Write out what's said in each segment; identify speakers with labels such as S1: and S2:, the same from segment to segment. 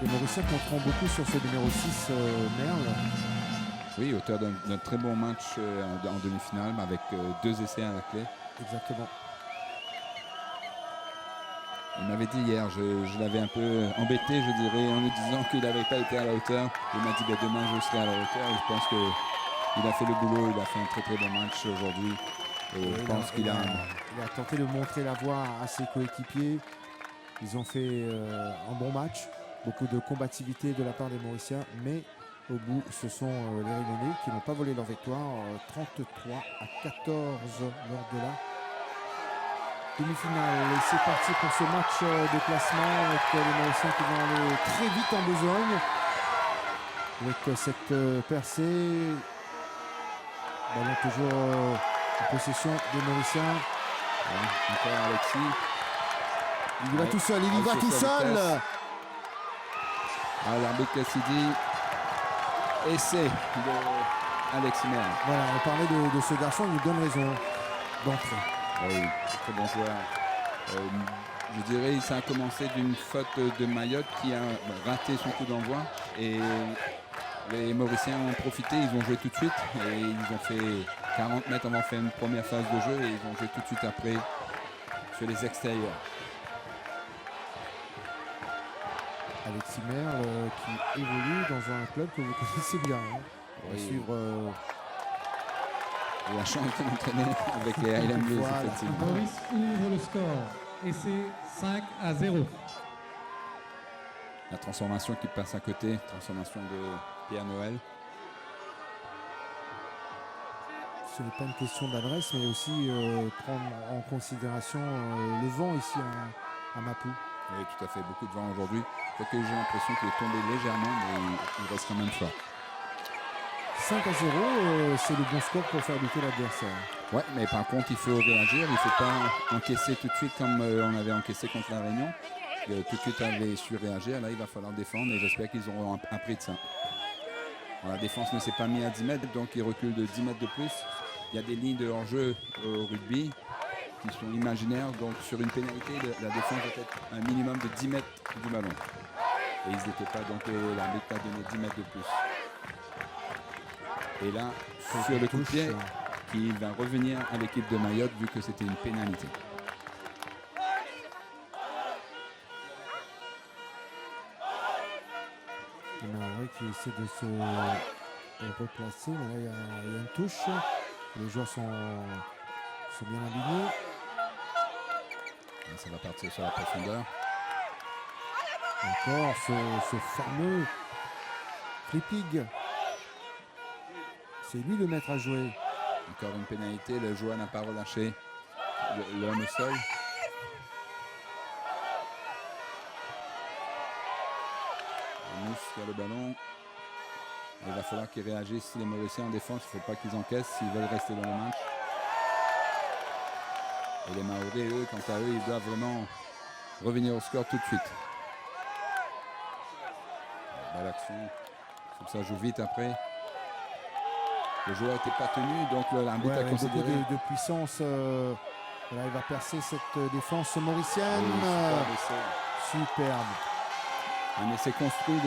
S1: Les Mauriciens compteront beaucoup sur ce numéro 6, Merle.
S2: Oui, auteur d'un très bon match en demi-finale avec 2 essais à la clé.
S1: Exactement.
S2: Il m'avait dit hier, je l'avais un peu embêté, je dirais, en lui disant qu'il n'avait pas été à la hauteur. Il m'a dit ben, demain je serai à la hauteur et je pense qu'il a fait le boulot, il a fait un très très bon match aujourd'hui. Et je pense qu'il a...
S1: Il a tenté de montrer la voie à ses coéquipiers. Ils ont fait un bon match, beaucoup de combativité de la part des Mauriciens, mais au bout, ce sont les Réunionnais qui n'ont pas volé leur victoire, 33-14 lors de la demi-finale. Et c'est parti pour ce match de classement avec les Mauriciens qui vont aller très vite en besogne. Avec cette percée, ballon toujours en possession des Mauriciens.
S2: Ouais, encore Alexis.
S1: Il y va tout seul, il y va tout seul.
S2: L'arbitre Cassidy. Essai de Alexis Merle.
S1: Voilà, on parlait de ce garçon, il nous donne raison d'entrer.
S2: Oui, très bon joueur. Je dirais ça a commencé d'une faute de Mayotte qui a raté son coup d'envoi. Et les Mauriciens ont profité, ils ont joué tout de suite. Et ils ont fait 40 mètres avant de faire une première phase de jeu. Et ils ont joué tout de suite après sur les extérieurs.
S1: Alexis Merle qui évolue dans un club que vous connaissez bien. Hein. On va suivre.
S2: Il a chance de m'entraîner avec les Highland Blues.
S1: Voilà.
S3: Maurice ouvre le score et c'est 5-0.
S2: La transformation qui passe à côté, transformation de Pierre Noël.
S1: Ce n'est pas une question d'adresse, mais aussi prendre en considération le vent ici à Mapou.
S2: Oui, tout à fait, beaucoup de vent aujourd'hui. Quoique j'ai l'impression qu'il est tombé légèrement, mais il reste quand même fort.
S1: 5-0, c'est le bon score pour faire lutter l'adversaire.
S2: Ouais, mais par contre, il faut réagir. Il ne faut pas encaisser tout de suite comme on avait encaissé contre la Réunion. Tout de suite, on avait su réagir. Là, il va falloir défendre et j'espère qu'ils auront appris de ça. Alors, la défense ne s'est pas mise à 10 mètres, donc ils reculent de 10 mètres de plus. Il y a des lignes de hors-jeu au rugby qui sont imaginaires. Donc, sur une pénalité, la défense doit être un minimum de 10 mètres du ballon. Et ils n'étaient pas, donc l'arbitre a donné 10 mètres de plus. Et là, sur le coup de pied, qui va revenir à l'équipe de Mayotte vu que c'était une pénalité.
S1: Il y en a qui essaie de se replacer, mais là il y a une touche. Les joueurs sont bien alignés.
S2: Ça va partir sur la profondeur.
S1: Encore ce fameux Flippig. C'est lui le maître à jouer.
S2: Encore une pénalité, le joueur n'a pas relâché l'homme au sol. Mousse qui a le ballon. Il va falloir qu'ils réagissent. Les Mauriciens en défense, il ne faut pas qu'ils encaissent s'ils veulent rester dans le match. Et les Maoris, eux, quant à eux, ils doivent vraiment revenir au score tout de suite. Belle action. Ça joue vite après. Le joueur n'était pas tenu, donc l'arbitre a considéré.
S1: Beaucoup de puissance. Voilà, il va percer cette défense mauricienne.
S2: Oui,
S1: superbe.
S2: Un essai construit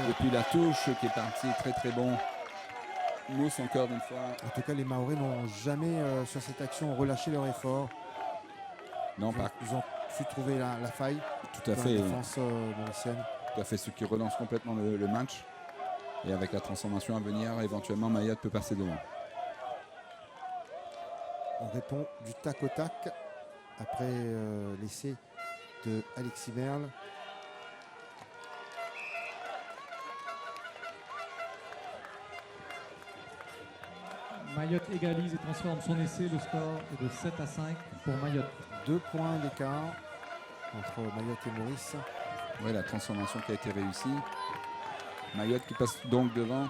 S2: depuis la touche qui est parti très très bon. Mousse encore une fois.
S1: En tout cas, les Maoris n'ont jamais sur cette action relâché leur effort.
S2: Non,
S1: ils ont su trouver la faille.
S2: Tout à fait.
S1: La défense mauricienne.
S2: Tout à fait, ce qui relance complètement le match. Et avec la transformation à venir, éventuellement Mayotte peut passer devant.
S1: On répond du tac au tac après l'essai de Alexis Merle.
S3: Mayotte égalise et transforme son essai. Le score est de 7-5 pour Mayotte.
S1: 2 points d'écart entre Mayotte et Maurice.
S2: Oui, la transformation qui a été réussie. Mayotte qui passe donc devant.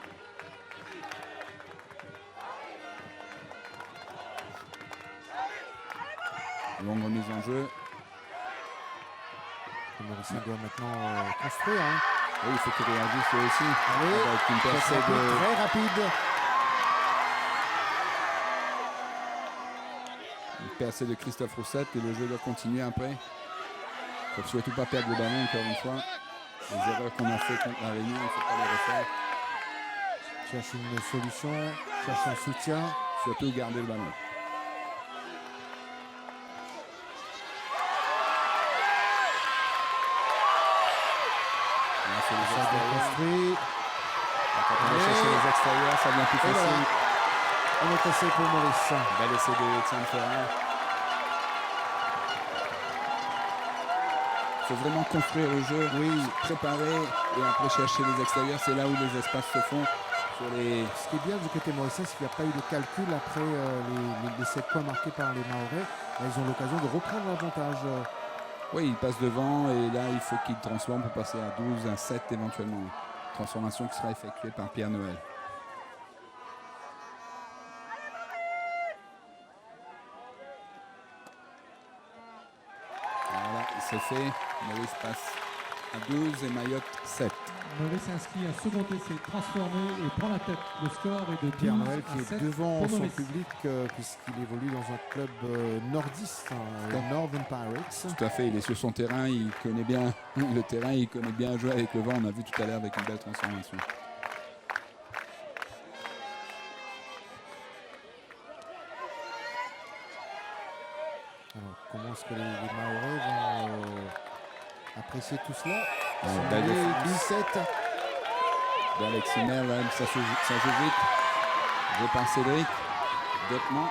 S2: Longue remise en jeu.
S1: Le Mauricien doit maintenant construire. Hein.
S2: Oui, il faut qu'il réagisse aussi.
S1: Allez,
S2: avec une percée
S1: très rapide.
S2: Une percée de Christophe Roussette et le jeu doit continuer après. Il ne faut surtout pas perdre le ballon encore une fois. Les erreurs qu'on a fait contre la Réunion, il ne faut pas les refaire.
S1: Cherche une solution, cherche un soutien.
S2: Surtout garder le ballon. Là, c'est les
S1: Ça a bien
S2: extérieurs.
S1: construit.
S2: Quand on va chercher les extérieurs, ça devient plus
S1: Et voilà.
S2: facile.
S1: On est passé pour Maurice.
S2: Bel essai de Étienne Ferrand. Il faut vraiment construire le jeu,
S1: Oui,
S2: préparer et après chercher les extérieurs. C'est là où les espaces se font. Sur les...
S1: ce qui est bien du côté mauricien, c'est qu'il n'y a pas eu de calcul après les 7 points marqués par les Mahorais. Là, ils ont l'occasion de reprendre l'avantage.
S2: Oui, il passe devant et là, il faut qu'il transforme pour passer à 12, à 7 éventuellement. Transformation qui sera effectuée par Pierre Noël. Voilà, c'est fait. Maurice passe à 12 et Mayotte 7.
S3: Maurice inscrit un second essai transformé et prend la tête. Le score est de 12
S1: Pierre Noël qui
S3: à
S1: est
S3: 7
S1: devant
S3: pour
S1: son
S3: Maurice.
S1: public puisqu'il évolue dans un club nordiste, le Northern Pirates.
S2: Tout à fait, il est sur son terrain, il connaît bien le terrain, il connaît bien jouer avec le vent. On a vu tout à l'heure avec une belle transformation.
S1: Alors, comment est-ce que les Mahorais vont apprécier tout cela? Ils
S2: Ouais,
S1: sont
S2: belle
S1: menés
S2: défense.
S1: 17.
S2: D'Alexis Merle, là, ça joue vite. Je pense Cédric, Detman,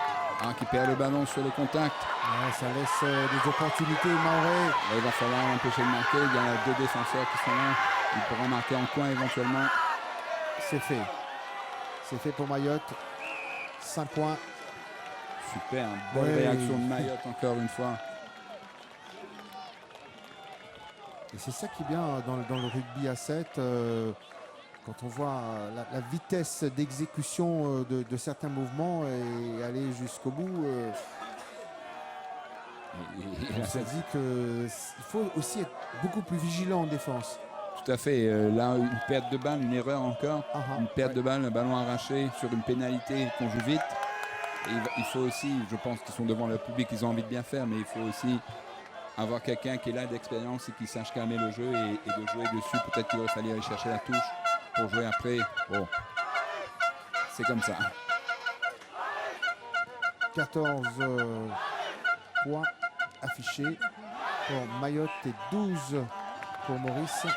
S2: qui perd le ballon sur le contact.
S1: Ouais, ça laisse des opportunités aux Mahorais.
S2: Là, il va falloir empêcher de marquer. Il y a deux défenseurs qui sont là. Ils pourront marquer en coin éventuellement.
S1: C'est fait. C'est fait pour Mayotte. 5 points.
S2: Super, belle
S1: Ouais.
S2: réaction de Mayotte encore une fois.
S1: Et c'est ça qui est bien dans le rugby à 7. Quand on voit la vitesse d'exécution de certains mouvements et aller jusqu'au bout, on s'est dit qu'il faut aussi être beaucoup plus vigilant en défense.
S2: Tout à fait. Là, une perte de balle, une erreur encore.
S1: Ah, ah,
S2: Une perte
S1: ouais.
S2: de balle, un ballon arraché sur une pénalité qu'on joue vite. Et il faut aussi, je pense qu'ils sont devant le public, ils ont envie de bien faire, mais il faut aussi avoir quelqu'un qui est là d'expérience et qui sache calmer le jeu et de jouer dessus. Peut-être qu'il aurait fallu aller chercher la touche pour jouer après. Bon, c'est comme ça.
S1: 14 points affichés pour Mayotte et 12 pour Maurice.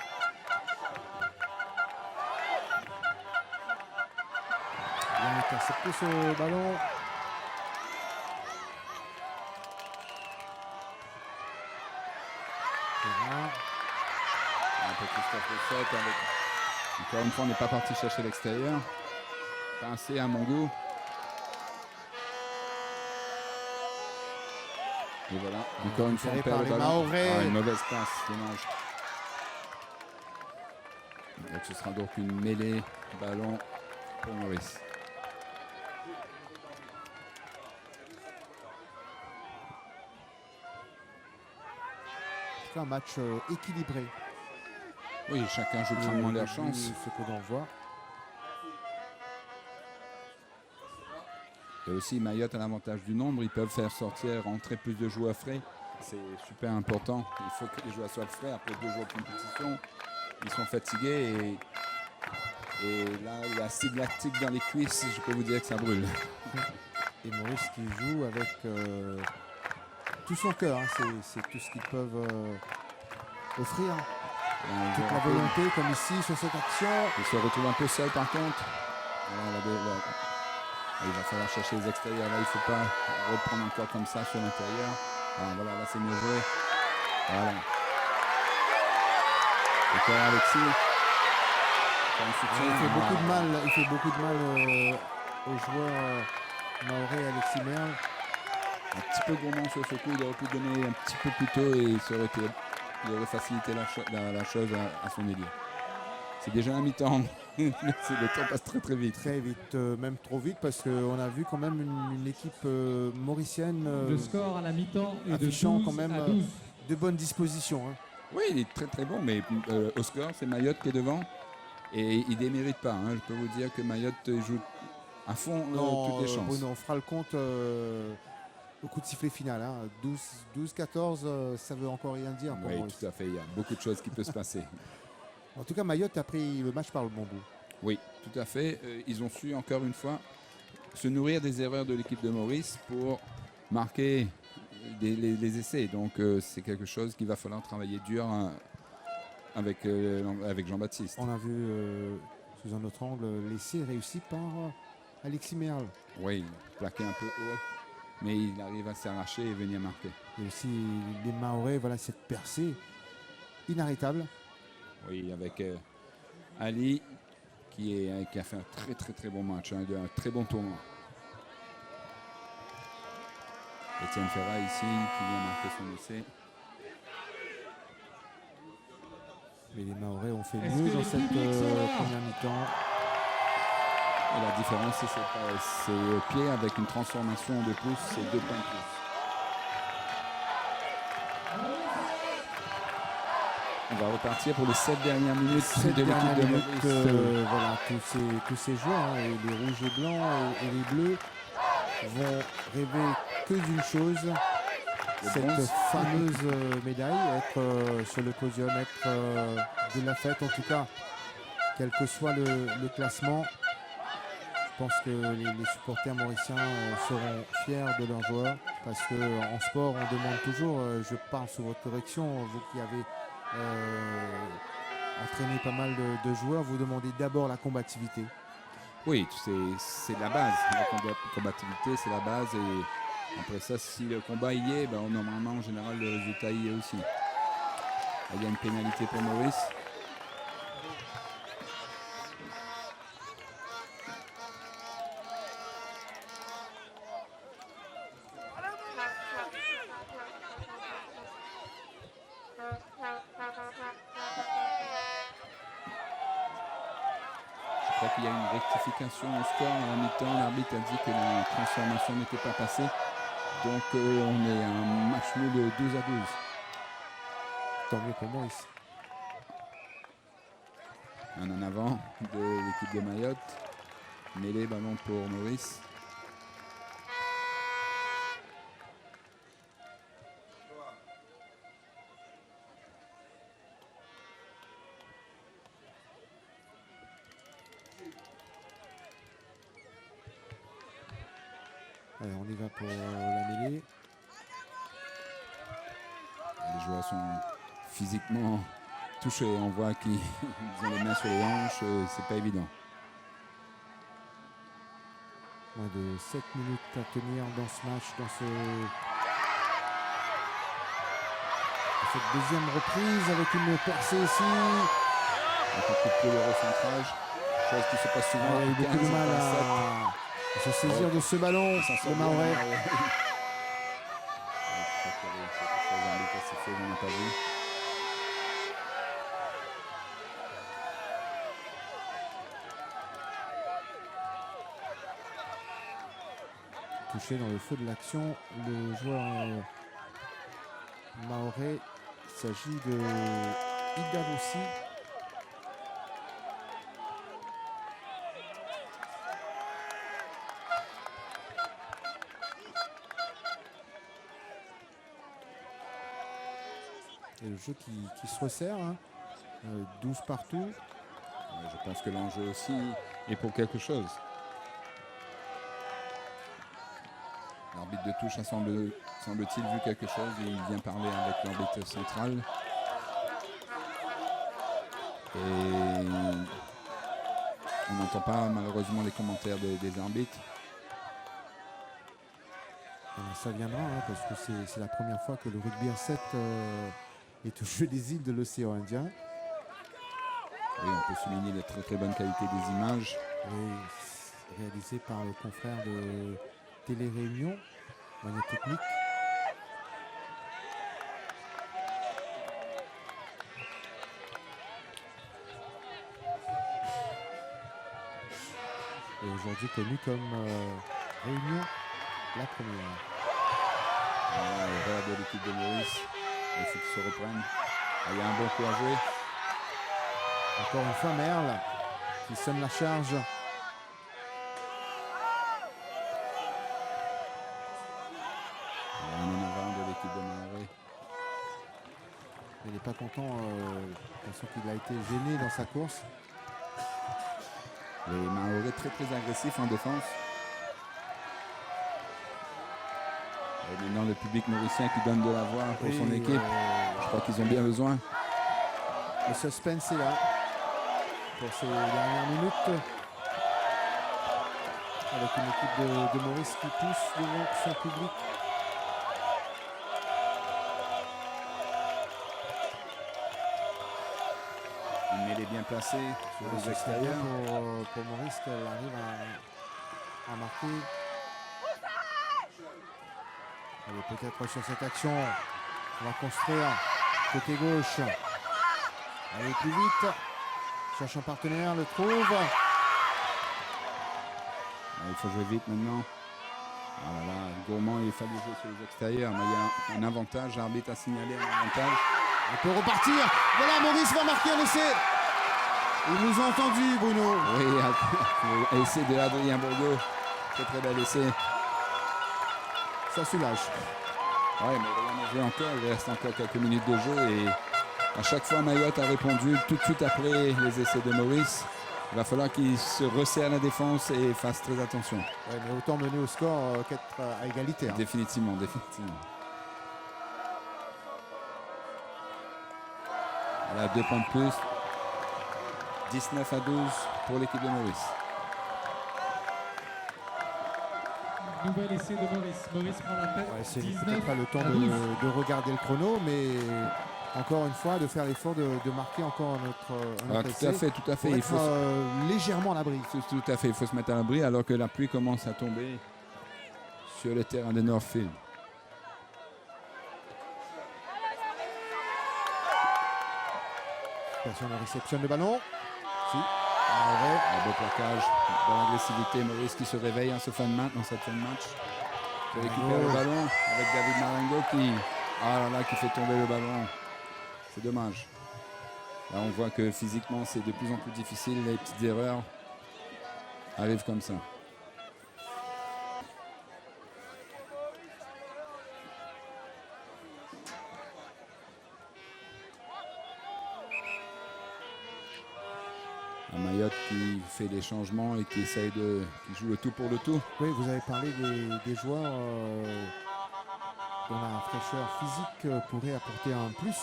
S1: Bien intercepté ce ballon. Ferrand.
S2: Un peu Christophe Le Sec avec... Encore une fois, on n'est pas parti chercher l'extérieur. Pas assez à mon goût. Et voilà, encore une fois, on
S1: Récupéré
S2: perd
S1: par
S2: le
S1: les
S2: ballon.
S1: Mahorais.
S2: Ah, une mauvaise passe, dommage. Donc ce sera donc une mêlée ballon pour Maurice.
S1: C'est un match équilibré.
S2: Oui, chacun joue grandement leur chance.
S1: Ce que l'on voit.
S2: Et aussi, Mayotte a l'avantage du nombre. Ils peuvent faire sortir, rentrer plus de joueurs frais. C'est super important. Il faut que les joueurs soient frais. Après 2 jours de compétition, ils sont fatigués. Et là, l'acide lactique dans les cuisses, je peux vous dire que ça brûle.
S1: Et Maurice qui joue avec tout son cœur. Hein. C'est tout ce qu'ils peuvent offrir. Toute la volonté, comme ici, sur cette action.
S2: Il se retrouve un peu seul par contre. Il va falloir chercher les extérieurs. Là, il ne faut pas reprendre encore comme ça sur l'intérieur. Voilà, là c'est mieux joué. Voilà. Encore Alexis.
S1: Il fait beaucoup de mal aux joueurs mahorais, Alexis Merle.
S2: Un petit peu gourmand sur ce coup. Il aurait pu donner un petit peu plus tôt et il aurait facilité la chose à son ailier. C'est déjà un mi-temps. Le temps passe très très vite.
S1: Très vite, même trop vite, parce qu'on a vu quand même une équipe mauricienne
S3: Le score à la mi-temps est de
S1: affichant
S3: 12
S1: quand même
S3: à 12.
S1: de bonnes dispositions. Hein.
S2: Oui, il est très très bon, mais au score, c'est Mayotte qui est devant. Et il ne démérite pas. Hein. Je peux vous dire que Mayotte joue à fond toutes les chances.
S1: Bruno, on fera le compte au coup de sifflet final. Hein. 12-14, ça veut encore rien dire. Pour
S2: Oui,
S1: Maurice.
S2: tout à fait. Il y a beaucoup de choses qui peuvent se passer.
S1: En tout cas, Mayotte a pris le match par le bon bout.
S2: Oui, tout à fait. Ils ont su encore une fois se nourrir des erreurs de l'équipe de Maurice pour marquer les essais. Donc c'est quelque chose qu'il va falloir travailler dur avec Jean-Baptiste.
S1: On a vu sous un autre angle l'essai réussi par Alexis Merle.
S2: Oui, plaqué un peu haut, mais il arrive à s'arracher et venir marquer.
S1: Et aussi les Mahorais, voilà cette percée inarrêtable.
S2: Oui, avec Ali qui a fait un très bon match, un très bon tournoi. Étienne Ferrat ici qui vient marquer son essai.
S1: Mais les Mahorais ont fait
S3: Est-ce
S1: mieux
S3: que
S1: dans
S3: le
S1: cette
S3: public sera là
S1: première mi-temps.
S2: Et la différence, c'est au pied avec une transformation de plus, c'est 2 points de plus. On va repartir pour les 7 dernières minutes
S1: Cette
S2: de
S1: dernière
S2: l'équipe de
S1: minute,
S2: Maurice.
S1: voilà, tous ces joueurs, hein, et les rouges et blancs et les bleus, vont rêver que d'une chose, cette
S2: bronze.
S1: fameuse médaille, être sur le podium, être de la fête en tout cas, quel que soit le classement. Je pense que les supporters mauriciens seront fiers de leurs joueurs parce qu'en sport, on demande toujours, je parle sous votre correction, vous qui avez entraîné pas mal de joueurs, vous demandez d'abord la combativité.
S2: Oui, c'est la base. La combativité, c'est la base. Et après ça, si le combat y est, ben, normalement, en général, le résultat y est aussi. Il y a une pénalité pour Maurice. Je crois qu'il y a une rectification au score à la mi-temps. L'arbitre a dit que la transformation n'était pas passée. Donc on est à un match nul de 12-12.
S1: Tant mieux pour Maurice.
S2: Un en avant de l'équipe de Mayotte. Mêlée ballon pour Maurice.
S1: Allez, on y va pour la mêlée.
S2: Les joueurs sont physiquement touchés. On voit qu'ils ont les mains sur les hanches. C'est pas évident.
S1: Moins de 7 minutes à tenir dans ce match, dans cette deuxième reprise avec une percée ici.
S2: Avec un coup de pied de recentrage. Chose qui se passe souvent.
S1: Il a eu beaucoup de mal à se saisir de ce ballon, le Mahorais.
S2: On n'a pas vu.
S1: Touché dans le feu de l'action, le joueur Mahorais. Il s'agit de Idavossi. Et le jeu qui se resserre, hein. 12 partout.
S2: Ouais, je pense que l'enjeu aussi est pour quelque chose. L'arbitre de touche a semble-t-il vu quelque chose et il vient parler avec l'arbitre central. Et on n'entend pas malheureusement les commentaires des arbitres.
S1: Ça viendra, hein, parce que c'est la première fois que le rugby à 7 est au jeu des îles de l'océan Indien.
S2: Oui, on peut souligner la très bonne qualité des images.
S1: Oui, réalisé par le confrère de Télé Réunion, Magnétechnique. Et aujourd'hui connu comme Réunion la première.
S2: Voilà, l'erreur de l'équipe de Maurice. Il faut qu'ils se reprennent. Ah, il y a un bon coup à jouer.
S1: Encore une fois Merle qui sonne la charge.
S2: Un en avant de l'équipe de Mahorais.
S1: Il n'est pas content. De toute façon qu'il a été gêné dans sa course.
S2: Les Maoris très très agressifs en défense. Et maintenant le public mauricien qui donne de la voix pour son équipe. Je crois qu'ils ont bien besoin.
S1: Le suspense est là pour ces dernières minutes. Avec une équipe de Maurice qui pousse devant son public.
S2: Une mêlée bien placée sur les extérieurs.
S1: Pour Maurice qu'elle arrive à marquer. Allez, peut-être sur cette action, on va construire côté gauche. Allez, plus vite. Cherche un partenaire, le trouve.
S2: Il faut jouer vite maintenant. Ah là là, Gourmand, il fallait jouer sur les extérieurs, mais il y a un avantage. L'arbitre a signalé un avantage.
S1: On peut repartir. Voilà, Maurice va marquer un essai. Ils nous ont entendu, Bruno.
S2: Oui, essai de Adrien Bourgault. Très très bel essai.
S1: Ça soulage.
S2: Oui, mais rien à jouer encore. Il reste encore quelques minutes de jeu. Et à chaque fois, Mayotte a répondu tout de suite après les essais de Maurice. Il va falloir qu'il se resserre la défense et fasse très attention.
S1: Ouais, mais autant mener au score qu'être à égalité. Hein.
S2: Définitivement, définitivement. Voilà, 2 points de plus. 19-12 pour l'équipe de Maurice.
S3: Nouvel essai de Maurice. Maurice prend la tête.
S1: Ouais, c'est
S3: 19
S1: peut-être pas le temps
S3: à 12.
S1: de regarder le chrono, mais encore une fois, de faire l'effort de marquer encore notre
S2: Tout à fait, tout à fait.
S1: Pour
S2: Il
S1: être,
S2: faut
S1: légèrement à l'abri.
S2: tout à fait, il faut se mettre à l'abri alors que la pluie commence à tomber sur le terrain de Northfield.
S1: Personne ne réceptionne le ballon. Si.
S2: Un beau plaquage, dans l'agressivité. Maurice qui se réveille en cette fin de match. Qui récupère le ballon avec David Marengo qui fait tomber le ballon. C'est dommage. Là, on voit que physiquement, c'est de plus en plus difficile. Les petites erreurs arrivent comme ça. Mayotte qui fait des changements et qui joue le tout pour le tout.
S1: Oui, vous avez parlé des joueurs dont la fraîcheur physique pourrait apporter un plus.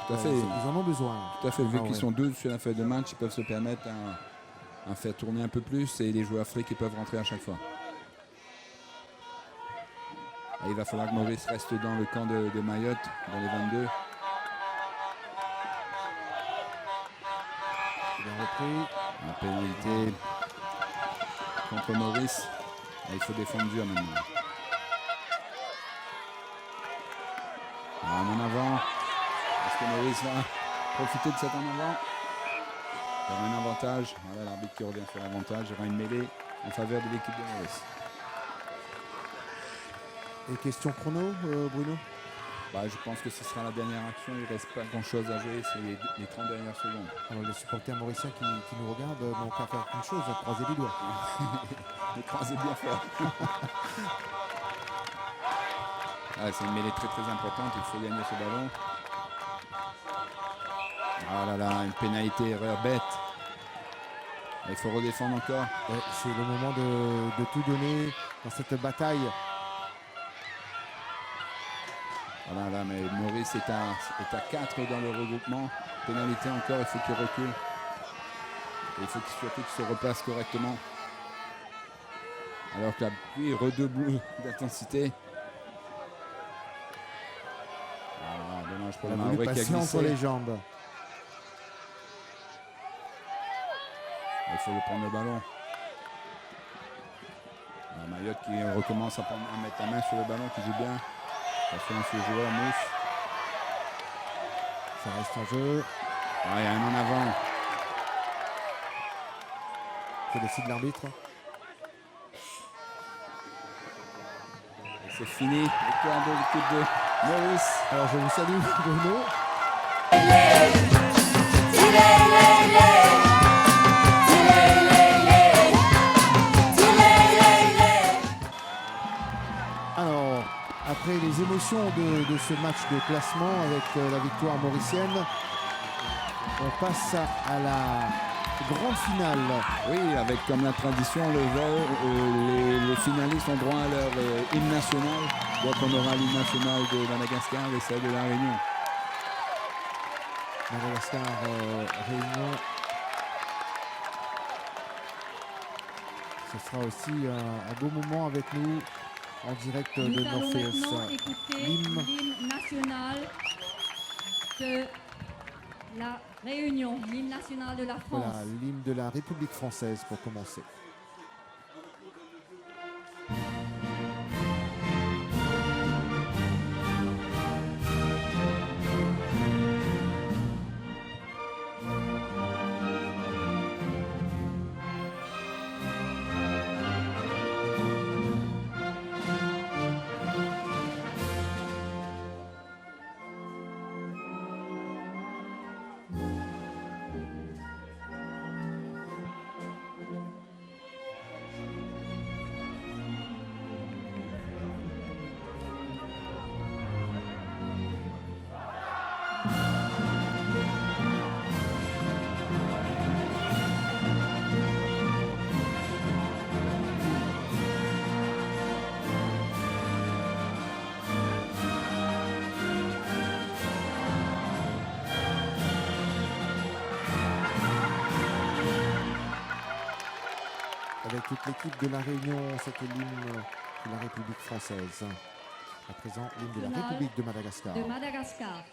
S2: Tout à fait.
S1: Ils en ont besoin.
S2: Tout à fait. Vu qu'ils sont 12 sur la feuille de match, ils peuvent se permettre à faire tourner un peu plus et les joueurs frais qui peuvent rentrer à chaque fois. Et il va falloir que Maurice reste dans le camp de Mayotte, dans les 22.
S1: Bien repris.
S2: La pénalité contre Maurice. Et il faut défendre dur maintenant. En avant. Est-ce que Maurice va profiter de cet en avant? Il y aura un avantage. Voilà l'arbitre qui revient sur l'avantage. Il y aura une mêlée en faveur de l'équipe de Maurice.
S1: Et question chrono, Bruno?
S2: Je pense que ce sera la dernière action. Il ne reste pas grand-chose à jouer. C'est les 30 dernières secondes.
S1: Alors, les supporters mauriciens qui nous regardent n'ont qu'à faire qu'une chose, à croiser les doigts.
S2: Les croiser bien fort. C'est une mêlée très très importante. Il faut gagner ce ballon. Ah là là, une pénalité, erreur bête. Il faut redéfendre encore.
S1: Ouais, c'est le moment de tout donner dans cette bataille.
S2: Voilà, là, mais Maurice est à 4 dans le regroupement. Pénalité encore, il faut qu'il recule. Et il faut surtout qu'il se replace correctement. Alors que la pluie redouble d'intensité. Dommage pour le
S1: Il a voulu
S2: Mahorais qui a
S1: passer entre les
S2: glissé.
S1: jambes.
S2: Il faut lui prendre le ballon. Mayotte qui recommence à mettre la main sur le ballon, qui joue bien. Attention à ce joueur, Mousse.
S1: Ça reste en jeu.
S2: Il y a un en avant.
S1: Que décide l'arbitre.
S2: Et c'est fini. Victoire de l'équipe de Maurice.
S1: Alors je vous salue, Bruno. Alors, après les émotions de ce match de classement avec la victoire mauricienne, on passe à la grande finale.
S2: Oui, avec comme la tradition, les finalistes ont droit à leur hymne national. Donc on aura l'hymne national de Madagascar et celle de la Réunion.
S1: Madagascar, Réunion. Ce sera aussi un beau moment avec nous en direct de
S4: Nous allons
S1: Norface.
S4: maintenant écouter l'hymne national de la Réunion, l'hymne national de la France.
S1: Voilà, l'hymne de la République française pour commencer. Avec toute l'équipe de la Réunion, c'était l'hymne de la République française. À présent, l'hymne de la
S4: National
S1: République de Madagascar.
S4: De Madagascar.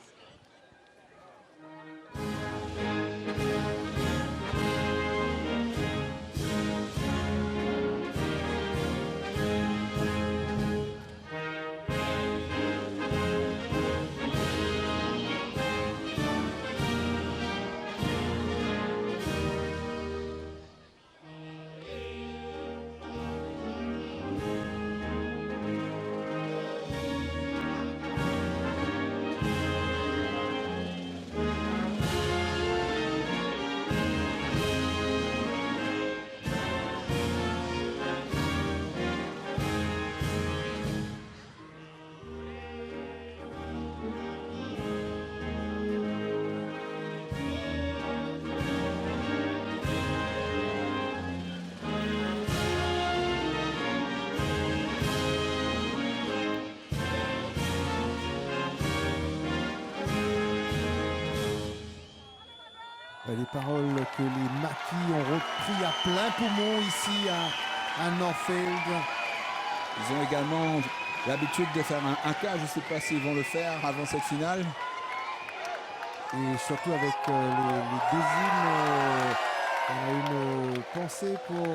S1: Les paroles que les maquis ont repris à plein poumon ici à Northfield.
S2: Ils ont également l'habitude de faire un cas. Je ne sais pas s'ils vont le faire avant cette finale.
S1: Et surtout avec les deux hymnes, on a une pensée pour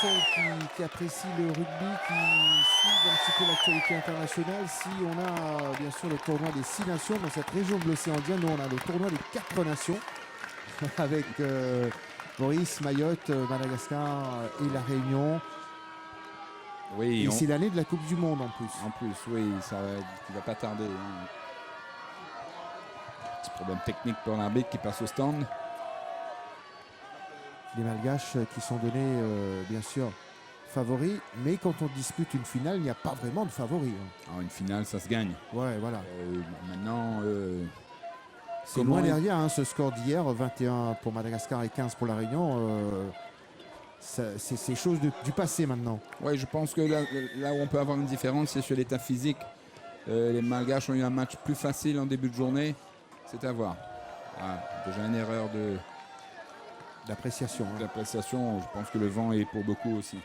S1: celles qui apprécient le rugby, qui suivent un petit peu l'actualité internationale. Si on a bien sûr le tournoi des 6 nations dans cette région de l'océan Indien, nous on a le tournoi des 4 nations avec Maurice, Mayotte, Madagascar et la Réunion.
S2: Oui,
S1: et c'est l'année de la Coupe du Monde en plus.
S2: En plus, oui, ça ne va pas tarder. Hein. Petit problème technique pour l'arbitre qui passe au stand.
S1: Les Malgaches qui sont donnés, bien sûr, favoris. Mais quand on dispute une finale, il n'y a pas vraiment de favoris.
S2: Alors, une finale, ça se gagne.
S1: Ouais, voilà.
S2: Maintenant,
S1: c'est loin derrière hein, ce score d'hier, 21 pour Madagascar et 15 pour la Réunion. C'est chose du passé maintenant.
S2: Oui, je pense que là où on peut avoir une différence, c'est sur l'état physique. Les Malgaches ont eu un match plus facile en début de journée. C'est à voir. Ah, déjà une erreur
S1: d'appréciation. Hein.
S2: D'appréciation, je pense que le vent est pour beaucoup aussi.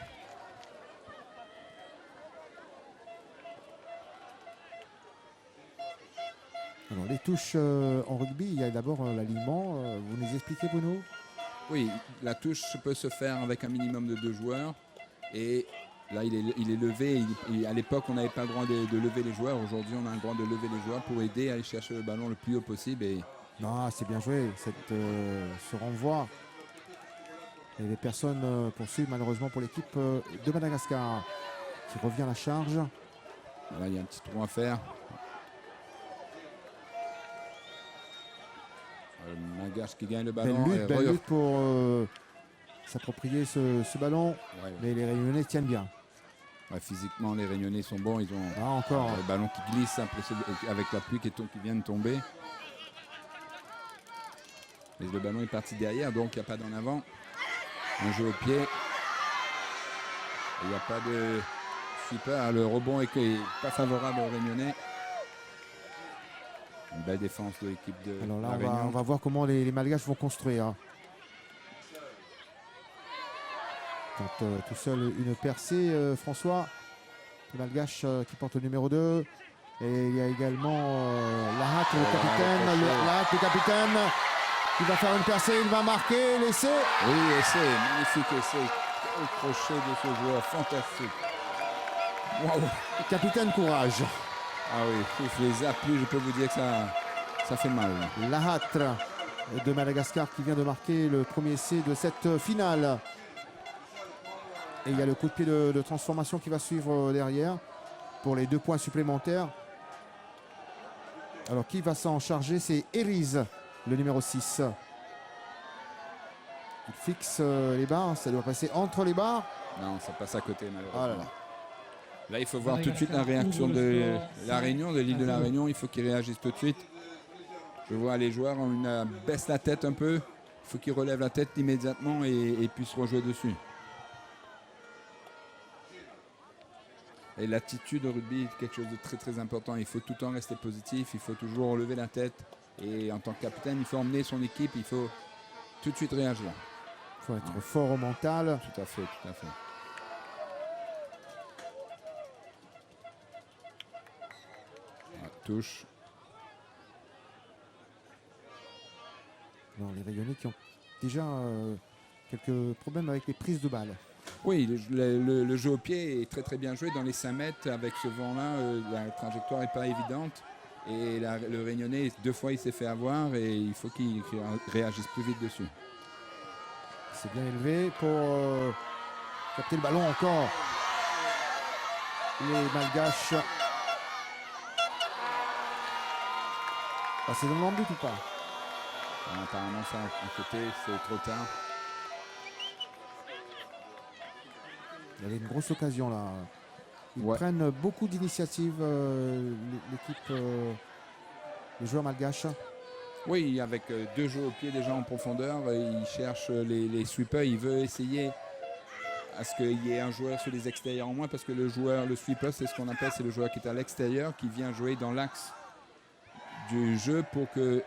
S1: Alors les touches en rugby, il y a d'abord l'alignement. Vous nous expliquez, Bruno?
S2: Oui, la touche peut se faire avec un minimum de 2 joueurs. Et là, il est levé. À l'époque, on n'avait pas le droit de lever les joueurs. Aujourd'hui, on a le droit de lever les joueurs pour aider à aller chercher le ballon le plus haut possible. Et...
S1: Non, c'est bien joué, ce renvoi. Et les personnes poursuivent malheureusement pour l'équipe de Madagascar qui revient à la charge.
S2: Là, il y a un petit trou à faire. Malgache qui gagne le ballon.
S1: Belle lutte pour s'approprier ce ballon.
S2: Ouais.
S1: Mais les Réunionnais tiennent bien.
S2: Ouais, physiquement, les Réunionnais sont bons. Ils ont
S1: Encore.
S2: le ballon qui glisse avec la pluie qui vient de tomber. Mais le ballon est parti derrière, donc il n'y a pas d'en avant. Un jeu au pied. Il n'y a pas de sweeper. Le rebond est pas favorable aux Réunionnais. Une belle défense de l'équipe de
S1: Alors là,
S2: la
S1: on
S2: Réunion.
S1: va voir comment les Malgaches vont construire. Tente tout seul une percée, François. Le Malgache qui porte le numéro 2. Et il y a également Lahat, le capitaine. Lahat, le capitaine, qui va faire une percée. Il va marquer l'essai.
S2: Oui, essai, magnifique essai. Quel crochet de ce joueur, fantastique. Waouh.
S1: Capitaine courage.
S2: Ah oui, ouf, les appuis, je peux vous dire que ça fait mal.
S1: Lahat de Madagascar qui vient de marquer le premier essai de cette finale. Et il y a le coup de pied de transformation qui va suivre derrière pour les 2 points supplémentaires. Alors qui va s'en charger? C'est Eriz, le numéro 6. Il fixe les barres, ça doit passer entre les barres.
S2: Non, ça passe à côté malheureusement.
S1: Oh là là.
S2: Là, il faut voir tout de suite la réaction de la Réunion, de l'île de la Réunion. Il faut qu'ils réagissent tout de suite. Je vois les joueurs baissent la tête un peu. Il faut qu'ils relèvent la tête immédiatement et puissent rejouer dessus. Et l'attitude au rugby est quelque chose de très très important. Il faut tout le temps rester positif, il faut toujours relever la tête. Et en tant que capitaine, il faut emmener son équipe, il faut tout de suite réagir.
S1: Il faut être fort au mental.
S2: Tout à fait, tout à fait. Touche.
S1: Non, les Rayonnais qui ont déjà quelques problèmes avec les prises de balles.
S2: Oui, le jeu au pied est très très bien joué dans les 5 mètres. Avec ce vent-là, la trajectoire n'est pas évidente. Et le Réunionnais, 2 fois, il s'est fait avoir et il faut qu'il réagisse plus vite dessus.
S1: C'est bien élevé pour capter le ballon encore. Les Malgaches. C'est dans l'embut ou pas?
S2: Apparemment, ça à côté, c'est trop tard.
S1: Il y avait une grosse occasion là. Ils
S2: Ouais.
S1: prennent beaucoup d'initiatives, l'équipe, les joueurs malgaches.
S2: Oui, avec 2 jeux au pied déjà en profondeur, il cherche les sweepers, il veut essayer à ce qu'il y ait un joueur sur les extérieurs en moins, parce que le sweeper, c'est ce qu'on appelle, c'est le joueur qui est à l'extérieur, qui vient jouer dans l'axe du jeu pour qu'ils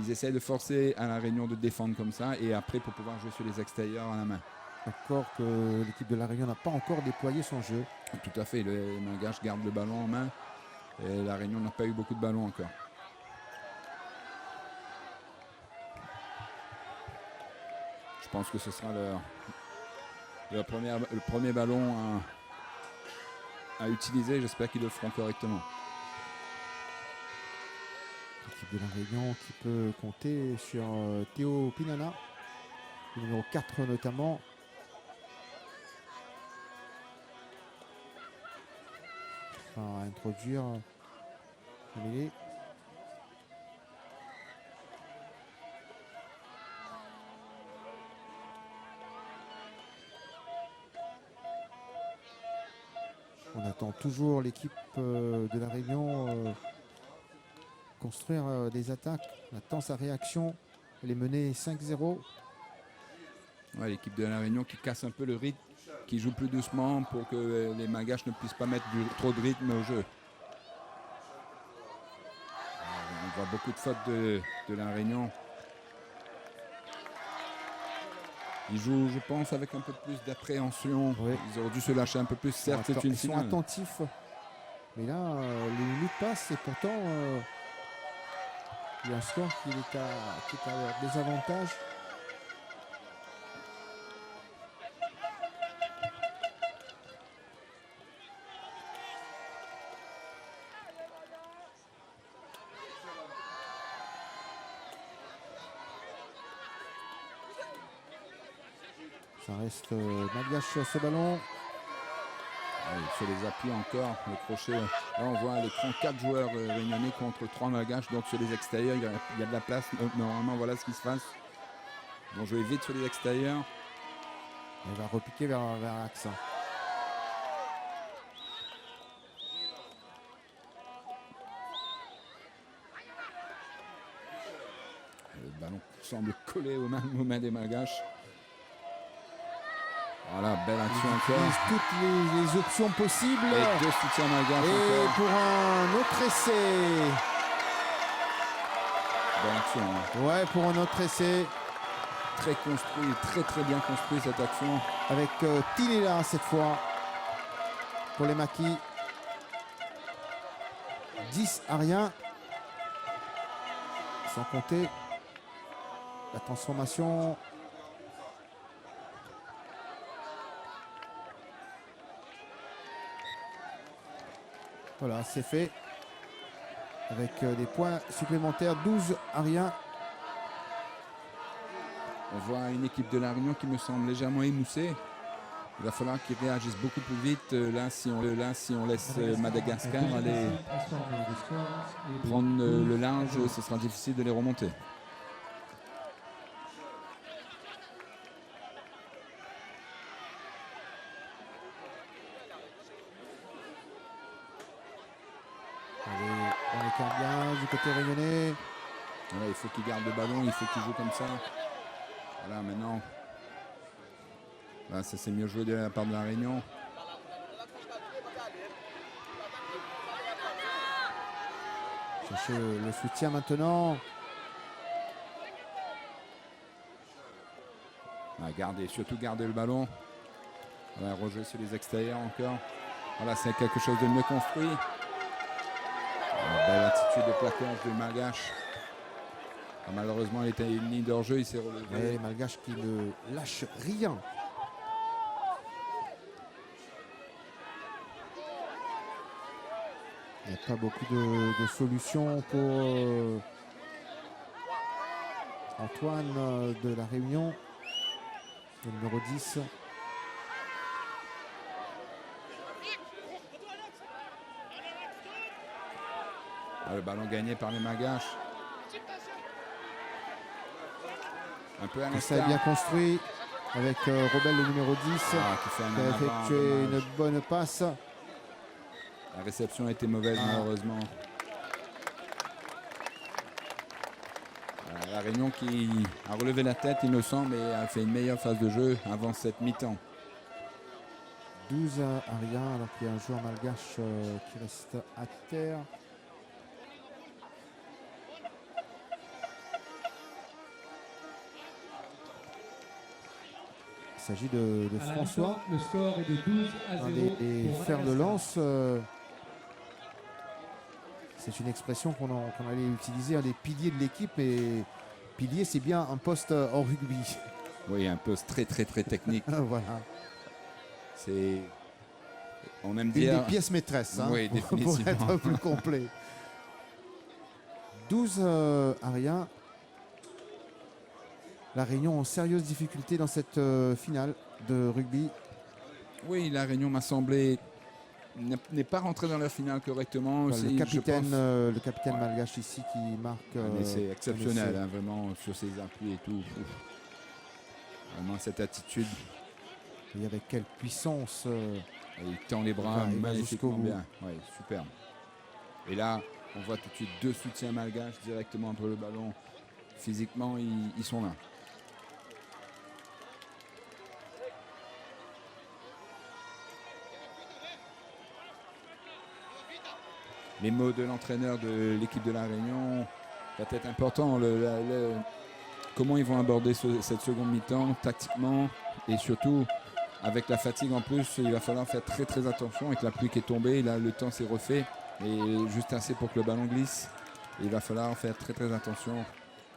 S2: essayent de forcer à la Réunion de défendre comme ça, et après pour pouvoir jouer sur les extérieurs à la main.
S1: Encore que l'équipe de la Réunion n'a pas encore déployé son jeu.
S2: Tout à fait, les Malgaches gardent le ballon en main, et la Réunion n'a pas eu beaucoup de ballons encore. Je pense que ce sera le premier ballon à utiliser. J'espère qu'ils le feront correctement.
S1: L'équipe de la Réunion qui peut compter sur Théo Pinana, le numéro 4 notamment. On va introduire la mêlée. On attend toujours l'équipe de la Réunion construire des attaques. On attend sa réaction. Elle est menée 5-0.
S2: Ouais, l'équipe de la Réunion qui casse un peu le rythme, qui joue plus doucement pour que les Malgaches ne puissent pas mettre trop de rythme au jeu. On voit beaucoup de fautes de la Réunion. Ils jouent, je pense, avec un peu plus d'appréhension.
S1: Oui.
S2: Ils auraient dû se lâcher un peu plus. Certes, c'est une
S1: Ils sont
S2: finale.
S1: attentifs. Mais là, les minutes passent et pourtant, il y a un score qui est à leur désavantage. Ça reste Malgache sur ce ballon.
S2: Sur les appuis encore, le crochet. Là, on voit à l'écran 4 joueurs réunionnais contre 3 Malgaches. Donc sur les extérieurs, il y a de la place. Donc, normalement, voilà ce qui se passe. Ils vont jouer vite sur les extérieurs.
S1: Elle va repiquer vers l'axe.
S2: ballon semble coller aux mains des Malgaches. Voilà, belle action
S1: Ils
S2: encore.
S1: utilisent toutes les options possibles.
S2: Et 2 soutiens Malgaches
S1: Et
S2: encore.
S1: pour un autre essai.
S2: Belle action. Hein.
S1: Ouais, pour un autre essai.
S2: Très construit, très bien construit cette action.
S1: Avec Tinela cette fois. Pour les Maquis. 10 à rien. Sans compter la transformation. Voilà, c'est fait. Avec des points supplémentaires, 12 à rien.
S2: On voit une équipe de La Réunion qui me semble légèrement émoussée. Il va falloir qu'ils réagissent beaucoup plus vite. Là, si on laisse Madagascar aller prendre le large, ce sera difficile de les remonter.
S1: Allez, on écarte bien du côté réunionnais.
S2: Voilà, il faut qu'ils gardent le ballon, il faut qu'ils jouent comme ça. Voilà, maintenant. Là, ça c'est mieux joué de la part de La Réunion.
S1: Chercher le soutien maintenant.
S2: Surtout garder le ballon. Voilà, rejouer sur les extérieurs encore. Voilà, c'est quelque chose de mieux construit. Belle attitude de plaquage de Malgache. Malheureusement, il était une ligne d'hors-jeu, il s'est relevé.
S1: Et les Malgaches qui ne lâchent rien. Il n'y a pas beaucoup de solutions pour Antoine de La Réunion, le numéro 10.
S2: Le ballon gagné par les Malgaches. Un peu à
S1: Tout ça est
S2: l'instar.
S1: bien construit avec Robel, le numéro 10,
S2: Qui fait un
S1: qui a effectué
S2: dommage.
S1: une bonne passe.
S2: La réception a été mauvaise malheureusement. La Réunion qui a relevé la tête, il me semble, et a fait une meilleure phase de jeu avant cette mi-temps.
S1: 12 à rien, alors qu'il y a un joueur malgache qui reste à terre. Il s'agit de
S3: À la
S1: François.
S3: mi-temps, le score est de 12 à 0.
S1: Et
S3: pour
S1: faire de
S3: Madagascar.
S1: lance, c'est une expression qu'on allait utiliser, les piliers de l'équipe. Mais pilier, c'est bien un poste en rugby.
S2: Oui, un poste très technique.
S1: Voilà.
S2: C'est. On aime
S1: Une
S2: dire.
S1: des pièces maîtresses, hein,
S2: Oui,
S1: pour
S2: définitivement.
S1: être plus complet. 12 à rien. La Réunion en sérieuse difficulté dans cette finale de rugby.
S2: Oui, La Réunion m'a semblé n'est pas rentré dans leur finale correctement.
S1: Enfin,
S2: C'est,
S1: le capitaine,
S2: je pense,
S1: le capitaine malgache ici qui marque.
S2: un essai exceptionnel,
S1: un essai.
S2: hein, vraiment, sur ses appuis et tout. Ouf. Vraiment cette attitude.
S1: Et avec quelle puissance.
S2: Il tend les bras
S1: Il va jusqu'au
S2: magnifiquement
S1: bout.
S2: bien. Ouais, superbe. Et là, on voit tout de suite 2 soutiens malgaches directement entre le ballon. Physiquement, ils sont là. Les mots de l'entraîneur de l'équipe de La Réunion va être important. Comment ils vont aborder cette seconde mi-temps tactiquement et surtout avec la fatigue en plus, il va falloir faire très attention avec la pluie qui est tombée. Là, le temps s'est refait et juste assez pour que le ballon glisse. Et il va falloir faire très attention.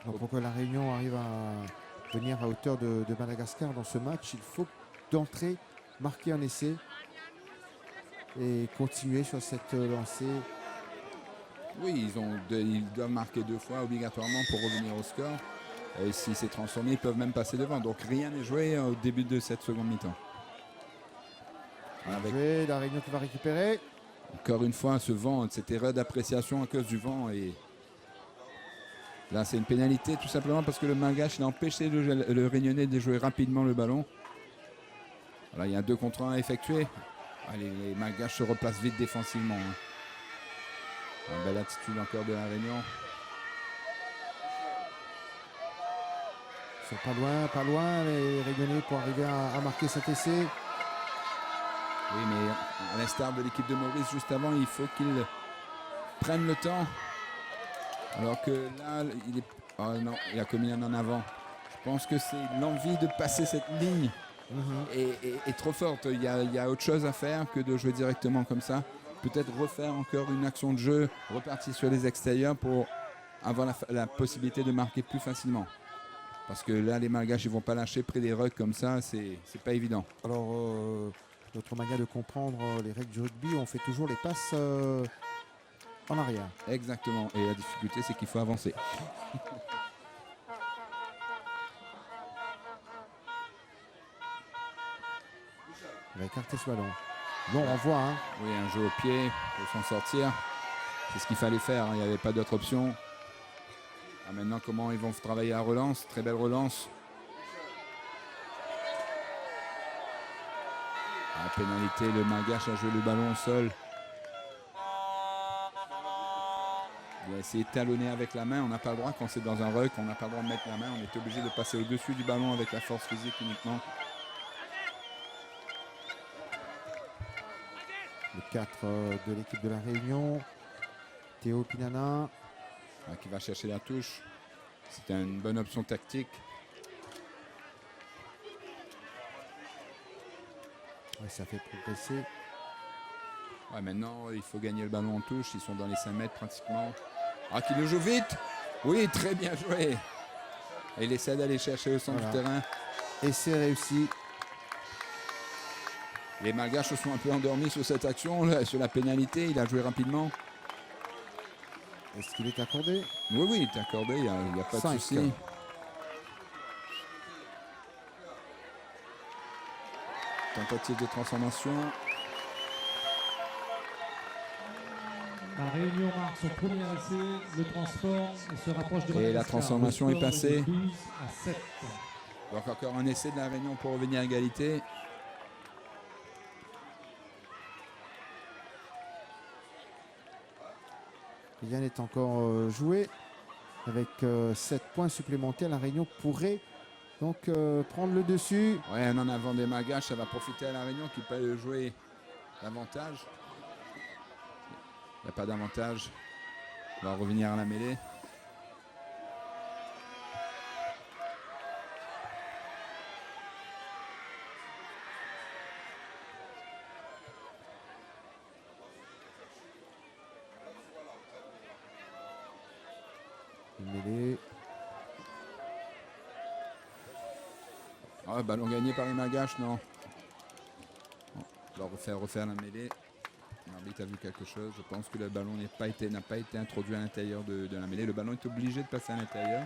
S1: Donc pour que la Réunion arrive à venir à hauteur de Madagascar dans ce match, il faut d'entrée marquer un essai et continuer sur cette lancée.
S2: Oui, ils doivent marquer 2 fois obligatoirement pour revenir au score. Et si c'est transformé, ils peuvent même passer devant. Donc rien n'est joué au début de cette seconde mi-temps. Avec
S1: La Réunion qui va récupérer.
S2: encore une fois ce vent, cette erreur d'appréciation à cause du vent. Et là, c'est une pénalité tout simplement parce que le Malgache il a empêché le Réunionnais de jouer rapidement le ballon. Voilà, il y a 2 contre 1 à effectuer. Allez, les Malgaches se replacent vite défensivement. Hein. Une belle attitude encore de La Réunion.
S1: Ils sont pas loin les Réunionnais pour arriver à marquer cet essai.
S2: Oui, mais à l'instar de l'équipe de Maurice juste avant, il faut qu'ils prennent le temps. Alors que là, il est... Oh non, il a commis un en avant. Je pense que c'est l'envie de passer cette ligne est trop forte. Il y a autre chose à faire que de jouer directement comme ça. Peut-être refaire encore une action de jeu, repartir sur les extérieurs pour avoir la possibilité de marquer plus facilement. Parce que là, les Malgaches, ils ne vont pas lâcher près des rucks comme ça, c'est pas évident.
S1: Alors, notre manière de comprendre les règles du rugby, on fait toujours les passes en arrière.
S2: Exactement. Et la difficulté, c'est qu'il faut avancer.
S1: Il va écarter ce ballon. Bon, on voit. Hein.
S2: Oui, un jeu au pied pour s'en sortir. C'est ce qu'il fallait faire. Hein. Il n'y avait pas d'autre option. Ah, maintenant, comment ils vont travailler à relance. Très belle relance. La pénalité, le Malgache a joué le ballon au sol. Il a essayé de talonner avec la main. On n'a pas le droit, quand c'est dans un ruck, on n'a pas le droit de mettre la main. On est obligé de passer au-dessus du ballon avec la force physique uniquement.
S1: Le 4 de l'équipe de la Réunion. Théo Pinana.
S2: Qui va chercher la touche. C'était une bonne option tactique.
S1: Ouais, ça fait progresser.
S2: Ouais, maintenant, il faut gagner le ballon en touche. Ils sont dans les 5 mètres pratiquement. Ah, qui le joue vite. Oui, très bien joué. Et il essaie d'aller chercher au centre du terrain.
S1: Et c'est réussi.
S2: Les Malgaches se sont un peu endormis sur cette action, là, sur la pénalité. Il a joué rapidement.
S1: Est-ce qu'il est accordé?
S2: Oui, il est accordé. Il n'y a pas de souci. Tentative de transformation.
S3: La Réunion marque son premier essai, le transforme et se rapproche de
S2: Et la transformation est passée.
S3: 12 à 7.
S2: Donc encore un essai de la Réunion pour revenir à égalité.
S1: Rien n'est encore joué. Avec 7 points supplémentaires, la Réunion pourrait donc prendre le dessus.
S2: Ouais, un en avant des Malgaches, ça va profiter à la Réunion qui peut jouer davantage. Il n'y a pas d'avantage. On va revenir à la mêlée.
S1: Une mêlée.
S2: Ah, ballon gagné par les Malgaches, non. Bon, on va refaire la mêlée. L'arbitre a vu quelque chose. Je pense que le ballon n'a pas été introduit à l'intérieur de la mêlée. Le ballon est obligé de passer à l'intérieur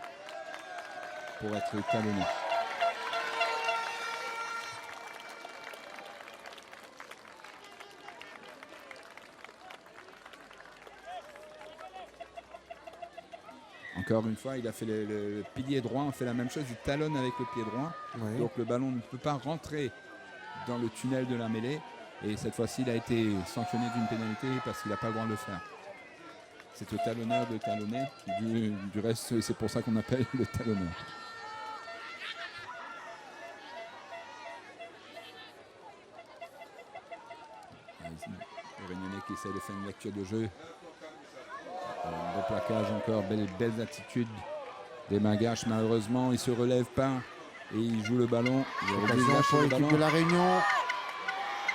S2: pour être talonné. Encore une fois, il a fait le pilier droit. On fait la même chose. Il talonne avec le pied droit.
S1: Ouais.
S2: Donc le ballon ne peut pas rentrer dans le tunnel de la mêlée. Et cette fois-ci, il a été sanctionné d'une pénalité parce qu'il n'a pas le droit de le faire. C'est au talonneur de talonner. Du reste, c'est pour ça qu'on appelle le talonneur. Le Réunionnais qui essaie de faire une lecture de jeu. Un beau plaquage encore, belles attitudes des Malgaches. Malheureusement, ils ne se relèvent pas et ils jouent le ballon.
S1: Occasion pour l'équipe de la Réunion.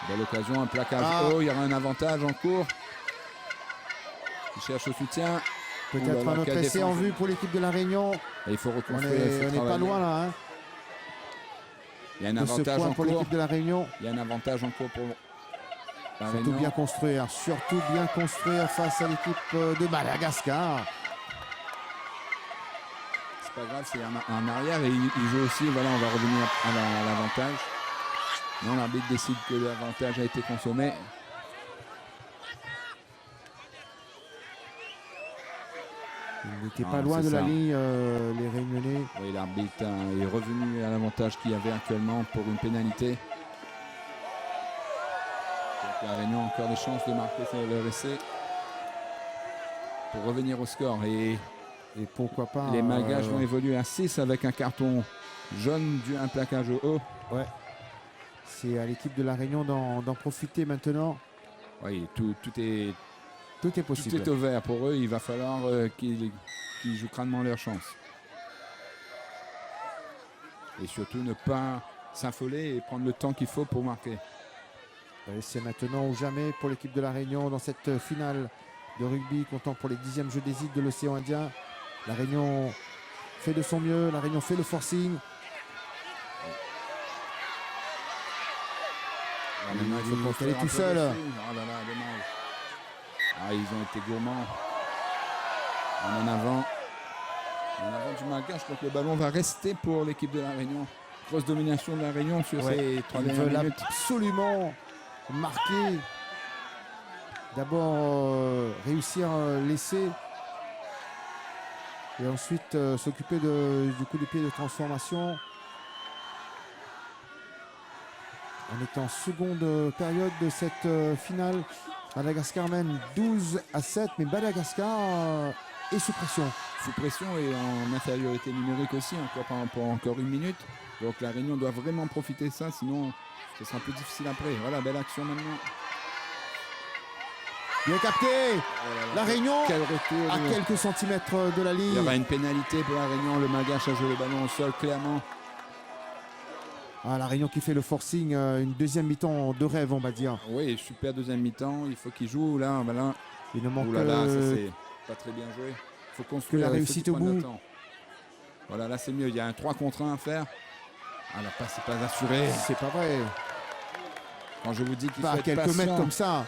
S2: Belle occasion, un plaquage haut, il y aura un avantage en cours. Il cherche le soutien.
S1: Peut-être un autre essai en vue pour l'équipe de la Réunion.
S2: Et il faut
S1: On
S2: reconstruire.
S1: n'est pas loin là. Hein,
S2: il y a un
S1: de ce
S2: avantage
S1: point
S2: en
S1: pour
S2: cours.
S1: l'équipe de la Réunion.
S2: Il y a un avantage en cours pour la
S1: Surtout
S2: Réunion.
S1: bien construire. Surtout bien construire face à l'équipe de Madagascar.
S2: C'est pas grave, c'est en arrière et il joue aussi. Voilà, on va revenir à l'avantage. Non, l'arbitre décide que l'avantage a été consommé.
S1: Il n'était pas loin de la ligne, les Réunionnais.
S2: Oui, l'arbitre est revenu à l'avantage qu'il y avait actuellement pour une pénalité. Donc la Réunion a encore des chances de marquer leur essai pour revenir au score. Et
S1: Et pourquoi pas...
S2: Les Malgaches vont évoluer à 6 avec un carton jaune dû à un plaquage au haut.
S1: Ouais. C'est à l'équipe de La Réunion d'en profiter maintenant.
S2: Oui, tout est
S1: Tout est possible.
S2: Tout est au vert pour eux. Il va falloir qu'ils jouent crânement leur chance. Et surtout ne pas s'affoler et prendre le temps qu'il faut pour marquer.
S1: Et c'est maintenant ou jamais pour l'équipe de La Réunion dans cette finale de rugby, comptant pour les 10e Jeux des îles de l'océan Indien. La Réunion fait de son mieux, La Réunion fait le forcing.
S2: Maintenant, il faut
S1: Elle est
S2: construire un
S1: tout
S2: peu
S1: seul.
S2: dessus. Oh là là, dommage. Ah, ils ont été gourmands. En avant du Malgache, donc le ballon va rester pour l'équipe de La Réunion. Grosse domination de La Réunion sur ces 3
S1: Ils
S2: dernières
S1: veulent
S2: minutes.
S1: absolument marquer. D'abord réussir à laisser. Et ensuite s'occuper du coup de pied de transformation. On est en seconde période de cette finale. Madagascar mène 12-7, mais Madagascar est sous pression.
S2: Sous pression et en infériorité numérique aussi, pour encore une minute. Donc La Réunion doit vraiment profiter de ça, sinon ce sera un peu difficile après. Voilà, belle action maintenant.
S1: Bien capté. La Réunion
S2: Quel retour.
S1: à quelques centimètres de la
S2: Il y
S1: ligne.
S2: aura une pénalité pour La Réunion. Le Malgache a joué le ballon au sol, clairement.
S1: Ah, La Réunion qui fait le forcing, une deuxième mi-temps de rêve, on va dire.
S2: Oui, super deuxième mi-temps. Il faut qu'il joue là. Voilà.
S1: Il ne manque
S2: Ouh là là, ça c'est pas très bien joué. Il faut construire.
S1: la
S2: il faut
S1: réussite
S2: qu'il
S1: au
S2: prenne le
S1: bout.
S2: temps. Voilà, là c'est mieux. Il y a un 3 contre 1 à faire. Ah, la passe n'est pas assurée.
S1: C'est pas vrai.
S2: Quand je vous dis qu'il
S1: Pas
S2: faut
S1: à
S2: être
S1: quelques
S2: patient,
S1: mètres comme ça.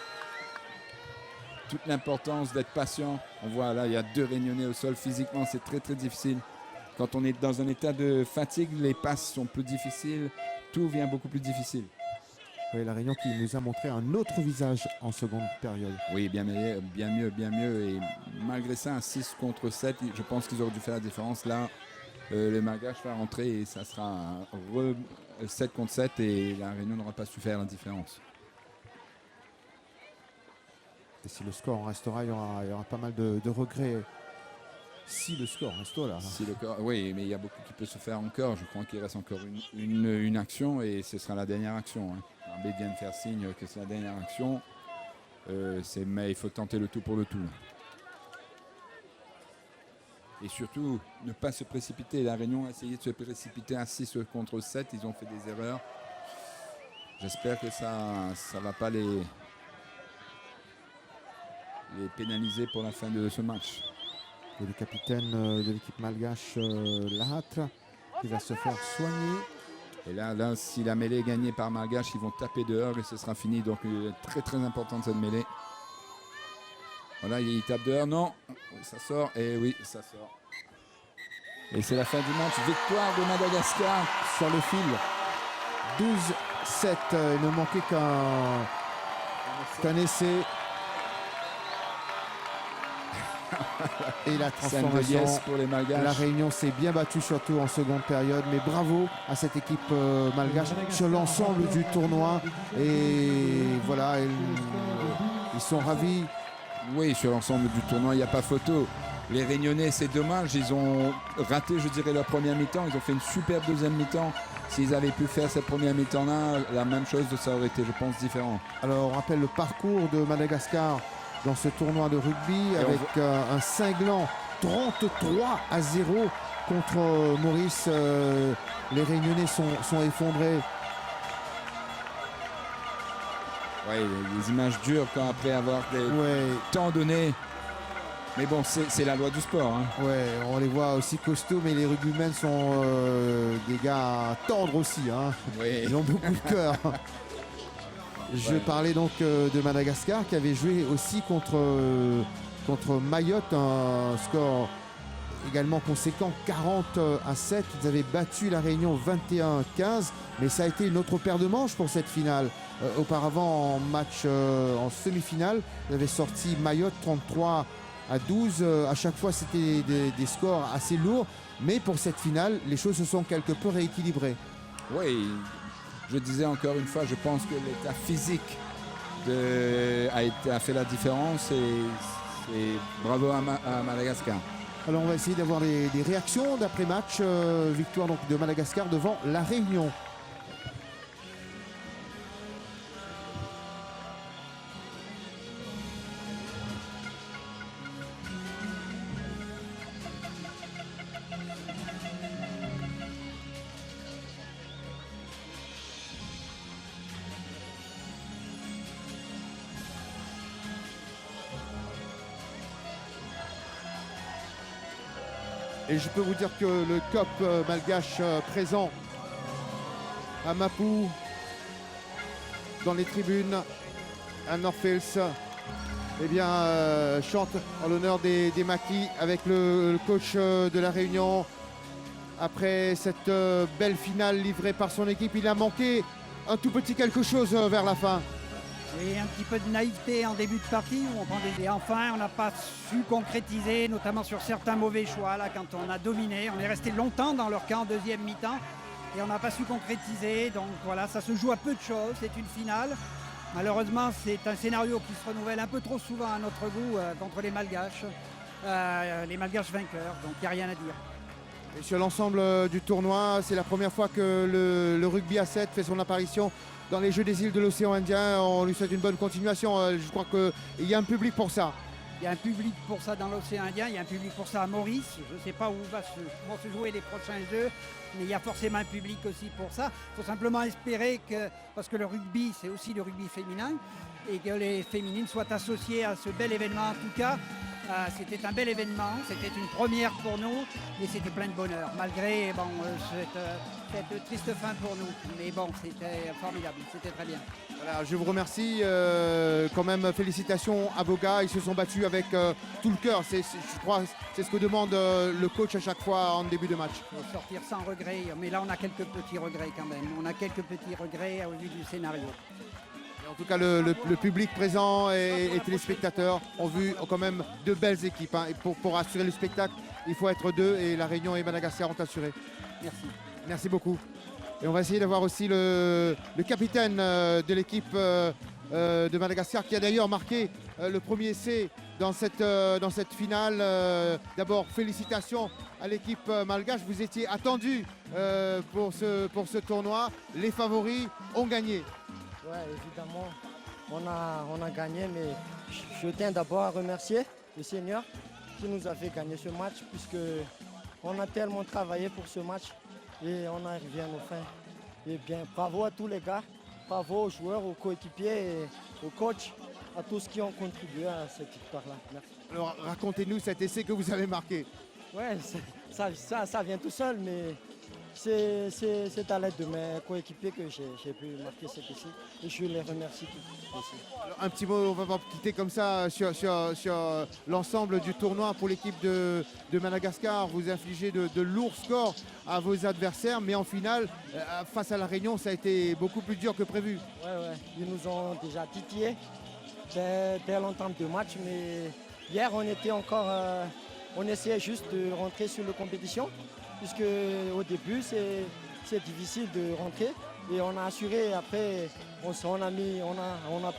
S2: toute l'importance d'être patient. On voit là, il y a 2 Réunionnais au sol. Physiquement, c'est très très difficile. Quand on est dans un état de fatigue, les passes sont plus difficiles. Tout vient beaucoup plus difficile.
S1: Oui, La Réunion qui nous a montré un autre visage en seconde période.
S2: Oui, bien mieux. Et malgré ça, un 6 contre 7, je pense qu'ils auraient dû faire la différence. Là, le Malgache va rentrer et ça sera un 7 contre 7 et La Réunion n'aura pas su faire la différence.
S1: Et si le score restera, il y aura pas mal de regrets. Si le score restera là.
S2: Oui, mais il y a beaucoup qui peut se faire encore. Je crois qu'il reste encore une action et ce sera la dernière action. L'arbitre vient de faire signe que c'est la dernière action. Mais il faut tenter le tout pour le tout. Et surtout, ne pas se précipiter. La Réunion a essayé de se précipiter à 6 contre 7. Ils ont fait des erreurs. J'espère que ça ne va pas les pénaliser pour la fin de ce match.
S1: Et le capitaine de l'équipe malgache, Lahatre, qui va se faire soigner.
S2: Et là, si la mêlée est gagnée par Malgache, ils vont taper dehors et ce sera fini. Donc, très très importante cette mêlée. Voilà, il tape dehors. Non, ça sort. Et oui, ça sort. Et c'est la fin du match. Victoire de Madagascar.
S1: Sur le fil, 12-7. Il ne manquait qu'un essai. Et la transformation.
S2: Pour les Malgaches.
S1: La Réunion s'est bien battue surtout en seconde période, mais bravo à cette équipe malgache sur l'ensemble du tournoi. Et voilà, ils sont ravis.
S2: Oui, sur l'ensemble du tournoi, il n'y a pas photo. Les Réunionnais, c'est dommage, ils ont raté, je dirais, leur première mi-temps. Ils ont fait une superbe deuxième mi-temps. S'ils avaient pu faire cette première mi-temps-là, la même chose, ça aurait été, je pense, différent.
S1: Alors, on rappelle le parcours de Madagascar dans ce tournoi de rugby avec un cinglant 33-0 contre Maurice. Les Réunionnais sont effondrés.
S2: Oui, les images durent quand après avoir tant donné. Mais bon, c'est la loi du sport.
S1: Ouais, on les voit aussi costauds, mais les rugbymen sont des gars tendres aussi.
S2: Oui.
S1: Ils ont beaucoup de cœur. Je parlais donc de Madagascar qui avait joué aussi contre Mayotte, un score également conséquent, 40-7. Ils avaient battu la Réunion 21-15, mais ça a été une autre paire de manches pour cette finale. Auparavant, en match en semi-finale, ils avaient sorti Mayotte 33-12. À chaque fois, c'était des scores assez lourds, mais pour cette finale, les choses se sont quelque peu rééquilibrées.
S2: Oui. Je disais encore une fois, je pense que l'état physique a fait la différence et bravo à Madagascar.
S1: Alors on va essayer d'avoir des réactions d'après-match. Victoire donc de Madagascar devant la Réunion. Et je peux vous dire que le COP malgache présent à Mapou, dans les tribunes, à Northfields, eh bien, chante en l'honneur des maquis avec le coach de la Réunion. Après cette belle finale livrée par son équipe, il a manqué un tout petit quelque chose vers la fin.
S5: Et un petit peu de naïveté en début de partie où on prendait et enfin on n'a pas su concrétiser, notamment sur certains mauvais choix là quand on a dominé. On est resté longtemps dans leur camp en deuxième mi-temps et on n'a pas su concrétiser. Donc voilà, ça se joue à peu de choses, c'est une finale. Malheureusement, c'est un scénario qui se renouvelle un peu trop souvent à notre goût contre les Malgaches vainqueurs, donc il n'y a rien à dire.
S1: Et sur l'ensemble du tournoi, c'est la première fois que le rugby à 7 fait son apparition dans les Jeux des îles de l'océan Indien. On lui souhaite une bonne continuation. Je crois qu'il y a un public pour ça.
S5: Il y a un public pour ça dans l'océan Indien, il y a un public pour ça à Maurice. Je ne sais pas où vont se jouer les prochains Jeux, mais il y a forcément un public aussi pour ça. Il faut simplement espérer que, parce que le rugby, c'est aussi le rugby féminin, et que les féminines soient associées à ce bel événement. En tout cas, c'était un bel événement, c'était une première pour nous et c'était plein de bonheur, malgré cette triste fin pour nous. Mais bon, c'était formidable, c'était très bien.
S1: Voilà, je vous remercie. Quand même, félicitations à vos gars. Ils se sont battus avec tout le cœur. Je crois c'est ce que demande le coach à chaque fois en début de match.
S5: Il faut sortir sans regret, mais là on a quelques petits regrets quand même. On a quelques petits regrets au vu du scénario.
S1: En tout cas, le public présent et les téléspectateurs ont vu quand même de belles équipes. Hein. Et pour assurer le spectacle, il faut être deux et la Réunion et Madagascar ont assuré.
S5: Merci.
S1: Merci beaucoup. Et on va essayer d'avoir aussi le capitaine de l'équipe de Madagascar qui a d'ailleurs marqué le premier essai dans cette finale. D'abord, félicitations à l'équipe malgache. Vous étiez attendu pour ce tournoi. Les favoris ont gagné.
S6: Oui, évidemment, on a gagné, mais je tiens d'abord à remercier le Seigneur qui nous a fait gagner ce match, puisqu'on a tellement travaillé pour ce match et on arrive à nos fins. Et bien, bravo à tous les gars, bravo aux joueurs, aux coéquipiers et aux coachs, à tous qui ont contribué à cette victoire-là. Merci.
S1: Alors, racontez-nous cet essai que vous avez marqué.
S6: Oui, ça vient tout seul, mais c'est à l'aide de mes coéquipiers que j'ai pu marquer cet essai et je les remercie tous aussi.
S1: Alors, un petit mot, on va pas quitter comme ça sur l'ensemble du tournoi pour l'équipe de Madagascar. Vous infligez de lourds scores à vos adversaires, mais en finale, face à la Réunion, ça a été beaucoup plus dur que prévu.
S6: Oui, ils nous ont déjà titillés dès l'entame de match, mais hier on essayait juste de rentrer sur la compétition, puisque au début c'est difficile de rentrer et on a assuré. Après on a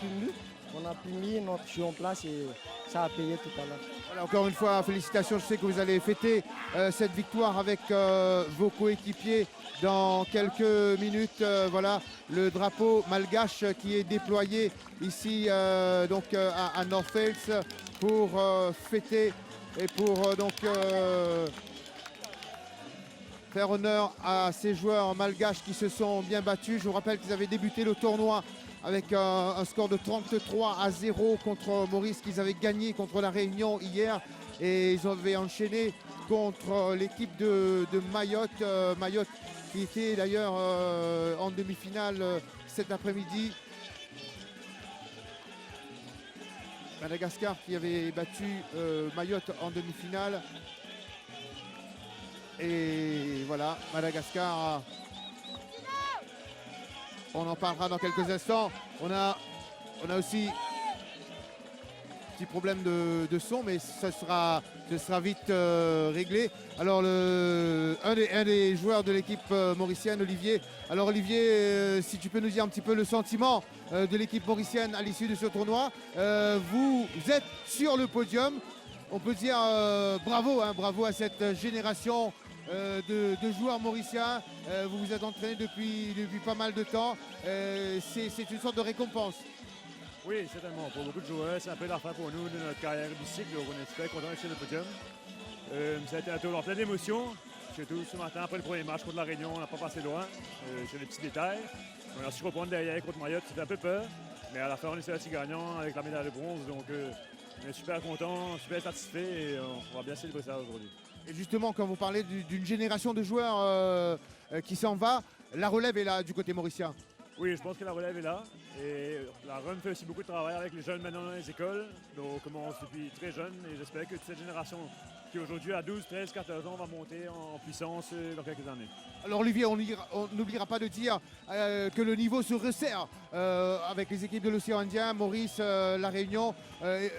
S6: pu mis notre jeu en place et ça a payé tout à l'heure.
S1: Voilà, encore une fois, félicitations. Je sais que vous allez fêter cette victoire avec vos coéquipiers dans quelques minutes. Voilà le drapeau malgache qui est déployé ici donc à Northfields pour fêter et pour faire honneur à ces joueurs malgaches qui se sont bien battus. Je vous rappelle qu'ils avaient débuté le tournoi avec un score de 33-0 contre Maurice, qu'ils avaient gagné contre la Réunion hier. Et ils avaient enchaîné contre l'équipe de Mayotte. Mayotte qui était d'ailleurs en demi-finale cet après-midi. Madagascar qui avait battu Mayotte en demi-finale. Et voilà, Madagascar, on en parlera dans quelques instants. On a aussi un petit problème de son, mais ce sera vite réglé. Alors un des joueurs de l'équipe mauricienne, Olivier. Alors Olivier, si tu peux nous dire un petit peu le sentiment de l'équipe mauricienne à l'issue de ce tournoi. Vous êtes sur le podium. on peut dire bravo, hein, bravo à cette génération de joueurs mauriciens. Vous vous êtes entraîné depuis pas mal de temps. C'est une sorte de récompense.
S7: Oui, certainement. Pour beaucoup de joueurs, c'est un peu la fin pour nous de notre carrière du cycle. On est super contents d'être sur le podium. Ça a été un tour en plein d'émotions. Surtout ce matin, après le premier match contre la Réunion, on n'a pas passé loin sur les petits détails. On a su reprendre derrière contre Mayotte, c'était un peu peur. Mais à la fin, on est sorti gagnant avec la médaille de bronze. Donc on est super contents, super satisfaits et on va bien célébrer ça aujourd'hui.
S1: Et justement, quand vous parlez d'une génération de joueurs qui s'en va, la relève est là du côté mauricien.
S7: Oui, je pense que la relève est là. Et la RUM fait aussi beaucoup de travail avec les jeunes maintenant dans les écoles. Donc on commence depuis très jeune et j'espère que cette génération qui aujourd'hui a 12, 13, 14 ans va monter en puissance dans quelques années.
S1: Alors Olivier, on n'oubliera pas de dire que le niveau se resserre avec les équipes de l'océan Indien, Maurice, La Réunion.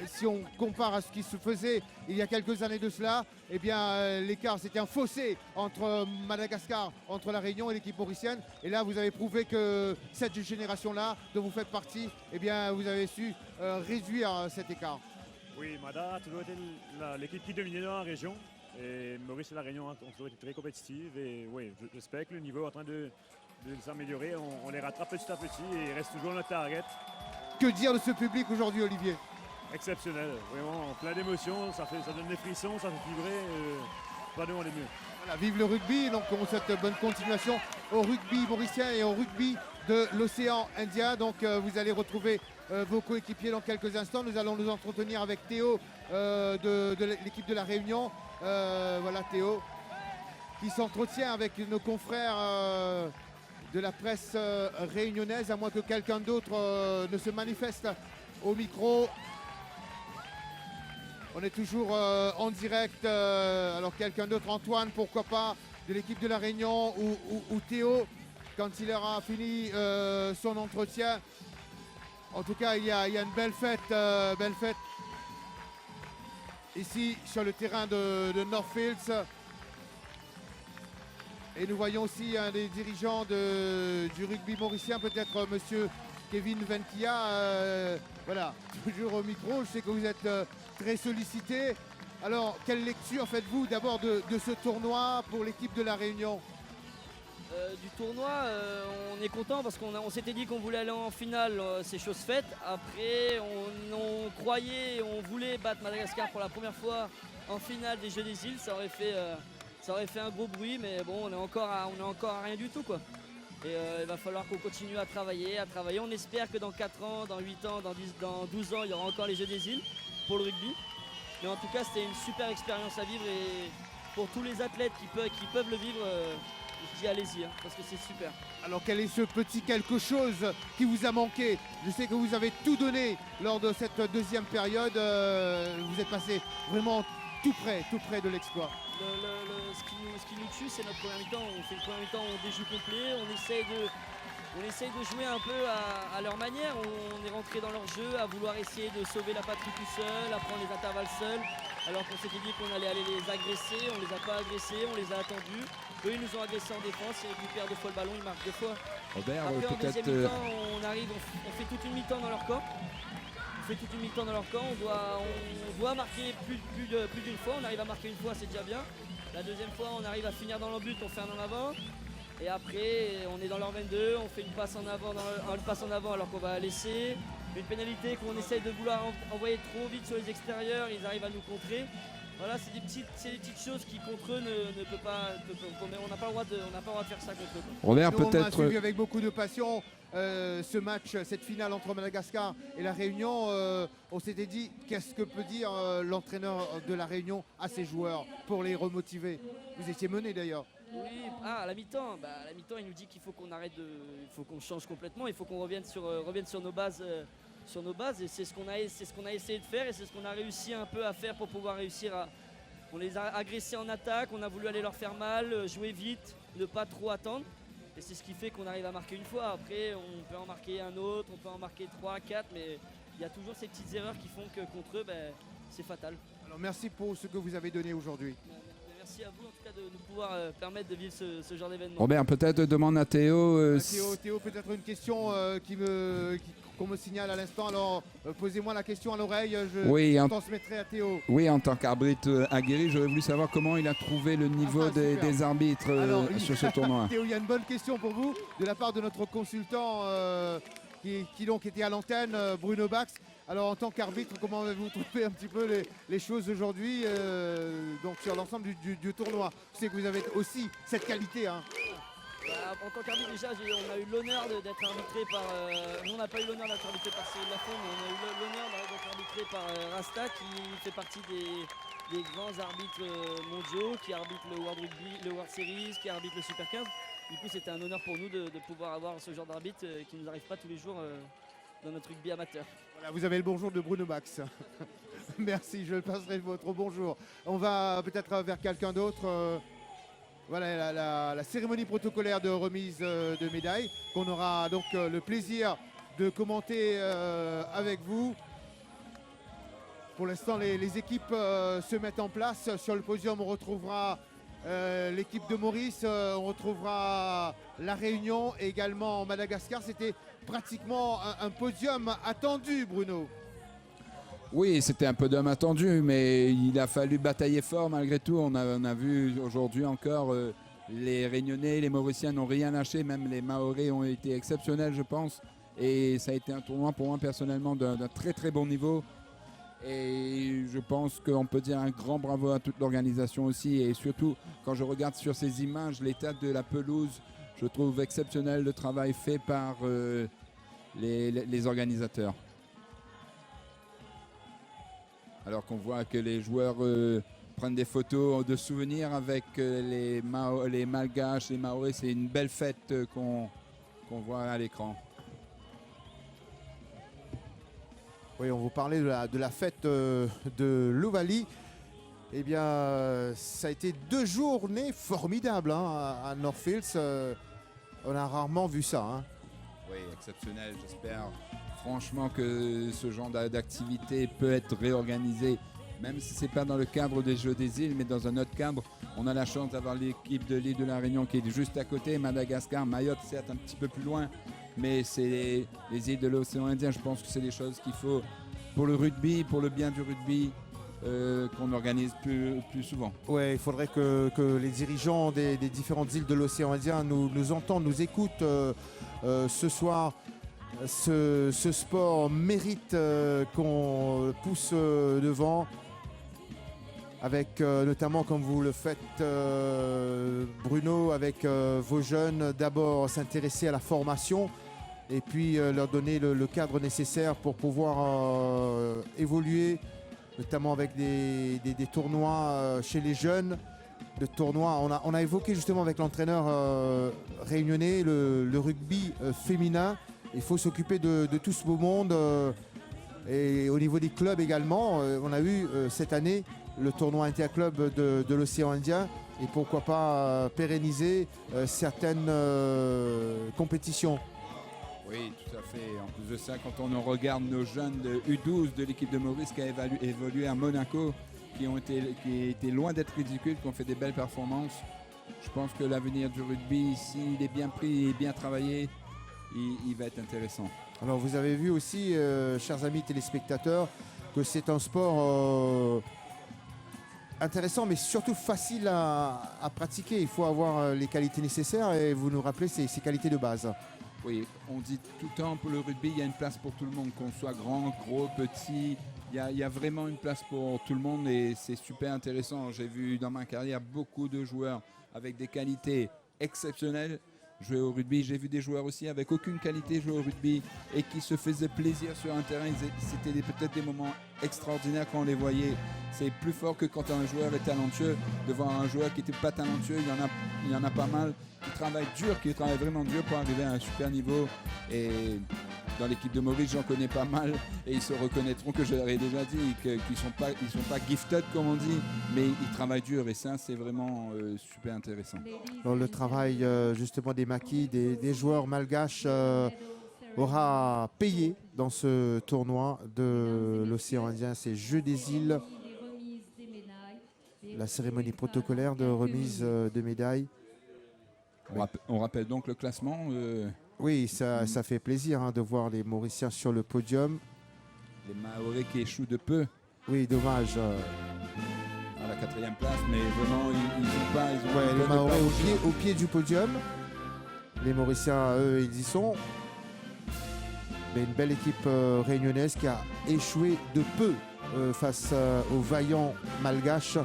S1: Si on compare à ce qui se faisait il y a quelques années de cela, eh bien l'écart, c'était un fossé entre Madagascar, entre La Réunion et l'équipe mauricienne. Et là, vous avez prouvé que cette génération-là, dont vous faites partie, eh bien vous avez su réduire cet écart.
S7: Oui, Mada a toujours été l'équipe qui dominait dans la région. Et Maurice et La Réunion ont toujours été très compétitives. Et oui, j'espère que le niveau est en train de s'améliorer. On les rattrape petit à petit et il reste toujours notre target.
S1: Que dire de ce public aujourd'hui, Olivier?
S7: Exceptionnel, vraiment plein d'émotions. Ça donne des frissons, ça fait vibrer. Pas de on est mieux.
S1: Voilà, vive le rugby. Donc on souhaite bonne continuation au rugby mauricien et au rugby de l'océan Indien. Donc vous allez retrouver vos coéquipiers dans quelques instants. Nous allons nous entretenir avec Théo de l'équipe de La Réunion. Voilà Théo qui s'entretient avec nos confrères de la presse réunionnaise, à moins que quelqu'un d'autre ne se manifeste au micro. On est toujours en direct. Alors quelqu'un d'autre, Antoine, pourquoi pas, de l'équipe de La Réunion ou Théo, quand il aura fini son entretien. En tout cas, il y a une belle fête ici sur le terrain de Northfields. Et nous voyons aussi un des dirigeants du rugby mauricien, peut-être monsieur Kevin Venkia. Voilà, toujours au micro. Je sais que vous êtes très sollicité. Alors, quelle lecture faites-vous d'abord de ce tournoi pour l'équipe de La Réunion?
S8: Du tournoi, on est content parce qu'on s'était dit qu'on voulait aller en finale, c'est chose faite. Après, on croyait, on voulait battre Madagascar pour la première fois en finale des Jeux des îles. Ça aurait fait un gros bruit, mais bon, on est encore à rien du tout, quoi. Et il va falloir qu'on continue à travailler. On espère que dans 4 ans, dans 8 ans, dans 12 ans, il y aura encore les Jeux des îles pour le rugby. Mais en tout cas, c'était une super expérience à vivre et pour tous les athlètes qui peuvent le vivre, je dis allez-y, hein, parce que c'est super.
S1: Alors quel est ce petit quelque chose qui vous a manqué? Je sais que vous avez tout donné lors de cette deuxième période. Vous êtes passé vraiment tout près de l'exploit.
S8: Ce qui nous tue, c'est notre première mi-temps. On fait une première mi-temps, on déjoue complet, on essaye de jouer un peu à leur manière. On est rentré dans leur jeu à vouloir essayer de sauver la patrie tout seul, à prendre les intervalles seuls. Alors qu'on s'était dit qu'on allait aller les agresser, on les a pas agressés, on les a attendus. Eux ils nous ont agressés en défense, ils récupèrent 2 fois le ballon, ils marquent 2 fois.
S2: Robert,
S8: Après en deuxième
S2: peut-être.
S8: mi-temps, on arrive, on fait toute une mi-temps dans leur camp. On doit marquer plus d'une fois, on arrive à marquer une fois, c'est déjà bien. La deuxième fois, on arrive à finir dans leur but, on fait un en avant. Et après, on est dans leur 22, on fait une passe en avant alors qu'on va laisser. Une pénalité qu'on essaye de vouloir envoyer trop vite sur les extérieurs, ils arrivent à nous contrer. Voilà, c'est des petites choses qui contre eux ne peut pas. On n'a pas le droit de faire ça contre eux.
S2: Robert,
S1: Nous, on a
S2: peut-être.
S1: suivi avec beaucoup de passion ce match, cette finale entre Madagascar et La Réunion. On s'était dit, qu'est-ce que peut dire l'entraîneur de La Réunion à ses joueurs pour les remotiver? Vous étiez mené d'ailleurs.
S8: Oui, à la mi-temps. À la mi-temps, il nous dit qu'il faut qu'on arrête il faut qu'on change complètement, il faut qu'on revienne sur nos bases. Et c'est ce qu'on a essayé de faire et c'est ce qu'on a réussi un peu à faire pour pouvoir réussir à. On les a agressés en attaque, on a voulu aller leur faire mal, jouer vite, ne pas trop attendre. Et c'est ce qui fait qu'on arrive à marquer une fois. Après, on peut en marquer un autre, on peut en marquer 3, 4, mais il y a toujours ces petites erreurs qui font que contre eux, c'est fatal.
S1: Alors merci pour ce que vous avez donné aujourd'hui.
S8: Merci à vous en tout cas de nous pouvoir permettre de vivre ce genre d'événement.
S2: Robert, peut-être demande à Théo.
S1: Théo, peut-être une question qu'on me signale à l'instant. Alors, posez-moi la question à l'oreille, je
S2: Oui,
S1: transmettrai à Théo.
S2: Oui, en tant qu'arbitre aguerri, j'aurais voulu savoir comment il a trouvé le niveau
S1: Enfin, super.
S2: des arbitres
S1: Alors,
S2: sur ce tournoi.
S1: Théo, il y a une bonne question pour vous de la part de notre consultant qui donc était à l'antenne, Bruno Bax. Alors en tant qu'arbitre, comment avez-vous trouvé un petit peu les choses aujourd'hui donc sur l'ensemble du tournoi? Je sais que vous avez aussi cette qualité. Hein.
S8: En tant qu'arbitre, déjà, on a eu l'honneur d'être arbitré par. Nous, on n'a pas eu l'honneur d'être arbitré par Cyril Lafont, mais on a eu l'honneur d'être arbitré par Rasta, qui fait partie des grands arbitres mondiaux, qui arbitre le World Rugby, le World Series, qui arbitre le Super 15. Du coup, c'était un honneur pour nous de pouvoir avoir ce genre d'arbitre qui ne nous arrive pas tous les jours dans notre rugby amateur.
S1: Voilà, vous avez le bonjour de Bruno Bax. Merci, je passerai votre bonjour. On va peut-être vers quelqu'un d'autre. Voilà la cérémonie protocolaire de remise de médailles qu'on aura donc le plaisir de commenter avec vous. Pour l'instant, les équipes se mettent en place. Sur le podium, on retrouvera l'équipe de Maurice, on retrouvera la Réunion et également Madagascar. C'était pratiquement un podium attendu, Bruno.
S2: Oui, c'était un podium attendu, mais il a fallu batailler fort malgré tout. On a vu aujourd'hui encore les Réunionnais, les Mauriciens n'ont rien lâché. Même les Maoris ont été exceptionnels, je pense. Et ça a été un tournoi pour moi personnellement d'un très très bon niveau. Et je pense qu'on peut dire un grand bravo à toute l'organisation aussi. Et surtout, quand je regarde sur ces images, l'état de la pelouse, je trouve exceptionnel le travail fait par les organisateurs. Alors qu'on voit que les joueurs prennent des photos de souvenirs avec les Malgaches, les Maoris. C'est une belle fête qu'on voit à l'écran.
S1: Oui, on vous parlait de la fête de l'Ovalie. Eh bien, ça a été 2 journées formidables hein, à Northfields. On a rarement vu ça. Hein.
S2: Oui, exceptionnel. J'espère franchement que ce genre d'activité peut être réorganisé, même si ce n'est pas dans le cadre des Jeux des îles, mais dans un autre cadre. On a la chance d'avoir l'équipe de l'île de la Réunion qui est juste à côté, Madagascar, Mayotte, certes un petit peu plus loin, mais c'est les îles de l'océan Indien. Je pense que c'est des choses qu'il faut pour le rugby, pour le bien du rugby, qu'on organise plus souvent.
S1: Oui, il faudrait que les dirigeants des différentes îles de l'océan Indien nous entendent, nous écoutent ce soir. Ce sport mérite qu'on pousse devant avec notamment comme vous le faites Bruno avec vos jeunes, d'abord s'intéresser à la formation et puis leur donner le cadre nécessaire pour pouvoir évoluer, notamment avec des tournois chez les jeunes. De tournois, on a évoqué justement avec l'entraîneur réunionnais le rugby féminin. Il faut s'occuper de tout ce beau monde et au niveau des clubs également. On a eu cette année le tournoi interclub de l'océan Indien et pourquoi pas pérenniser certaines compétitions.
S2: Oui, tout à fait. En plus de ça, quand on regarde nos jeunes de U12 de l'équipe de Maurice qui a évolué à Monaco, qui étaient loin d'être ridicules, qui ont fait des belles performances, je pense que l'avenir du rugby, s'il est bien pris et bien travaillé, il va être intéressant.
S1: Alors vous avez vu aussi, chers amis téléspectateurs, que c'est un sport intéressant mais surtout facile à pratiquer. Il faut avoir les qualités nécessaires et vous nous rappelez ces qualités de base.
S2: Oui, on dit tout le temps pour le rugby, il y a une place pour tout le monde, qu'on soit grand, gros, petit. Il y a vraiment une place pour tout le monde et c'est super intéressant. J'ai vu dans ma carrière beaucoup de joueurs avec des qualités exceptionnelles jouer au rugby. J'ai vu des joueurs aussi avec aucune qualité jouer au rugby et qui se faisaient plaisir sur un terrain. C'était peut-être des moments extraordinaires quand on les voyait. C'est plus fort que quand un joueur est talentueux. De voir un joueur qui n'était pas talentueux, il y en a pas mal qui travaillent vraiment dur pour arriver à un super niveau. Et dans l'équipe de Maurice, j'en connais pas mal et ils se reconnaîtront que je leur ai déjà dit qu'ils ne sont pas gifted comme on dit, mais ils travaillent dur et ça c'est vraiment super intéressant.
S1: Alors, le travail justement des maquis, des joueurs malgaches aura payé dans ce tournoi de l'océan Indien, c'est Jeux des îles, la cérémonie protocolaire de remise de médailles.
S2: On rappelle donc le classement.
S1: Oui, ça fait plaisir hein, de voir les Mauriciens sur le podium.
S2: Les Maoris qui échouent de peu
S1: Oui, dommage.
S2: à la 4e place, mais vraiment, ils jouent pas. Ils ont
S1: Ouais,
S2: peur
S1: les
S2: de
S1: Maoris
S2: pas
S1: au pied du podium. Les Mauriciens, eux, ils y sont. Mais une belle équipe réunionnaise qui a échoué de peu face aux vaillants malgaches.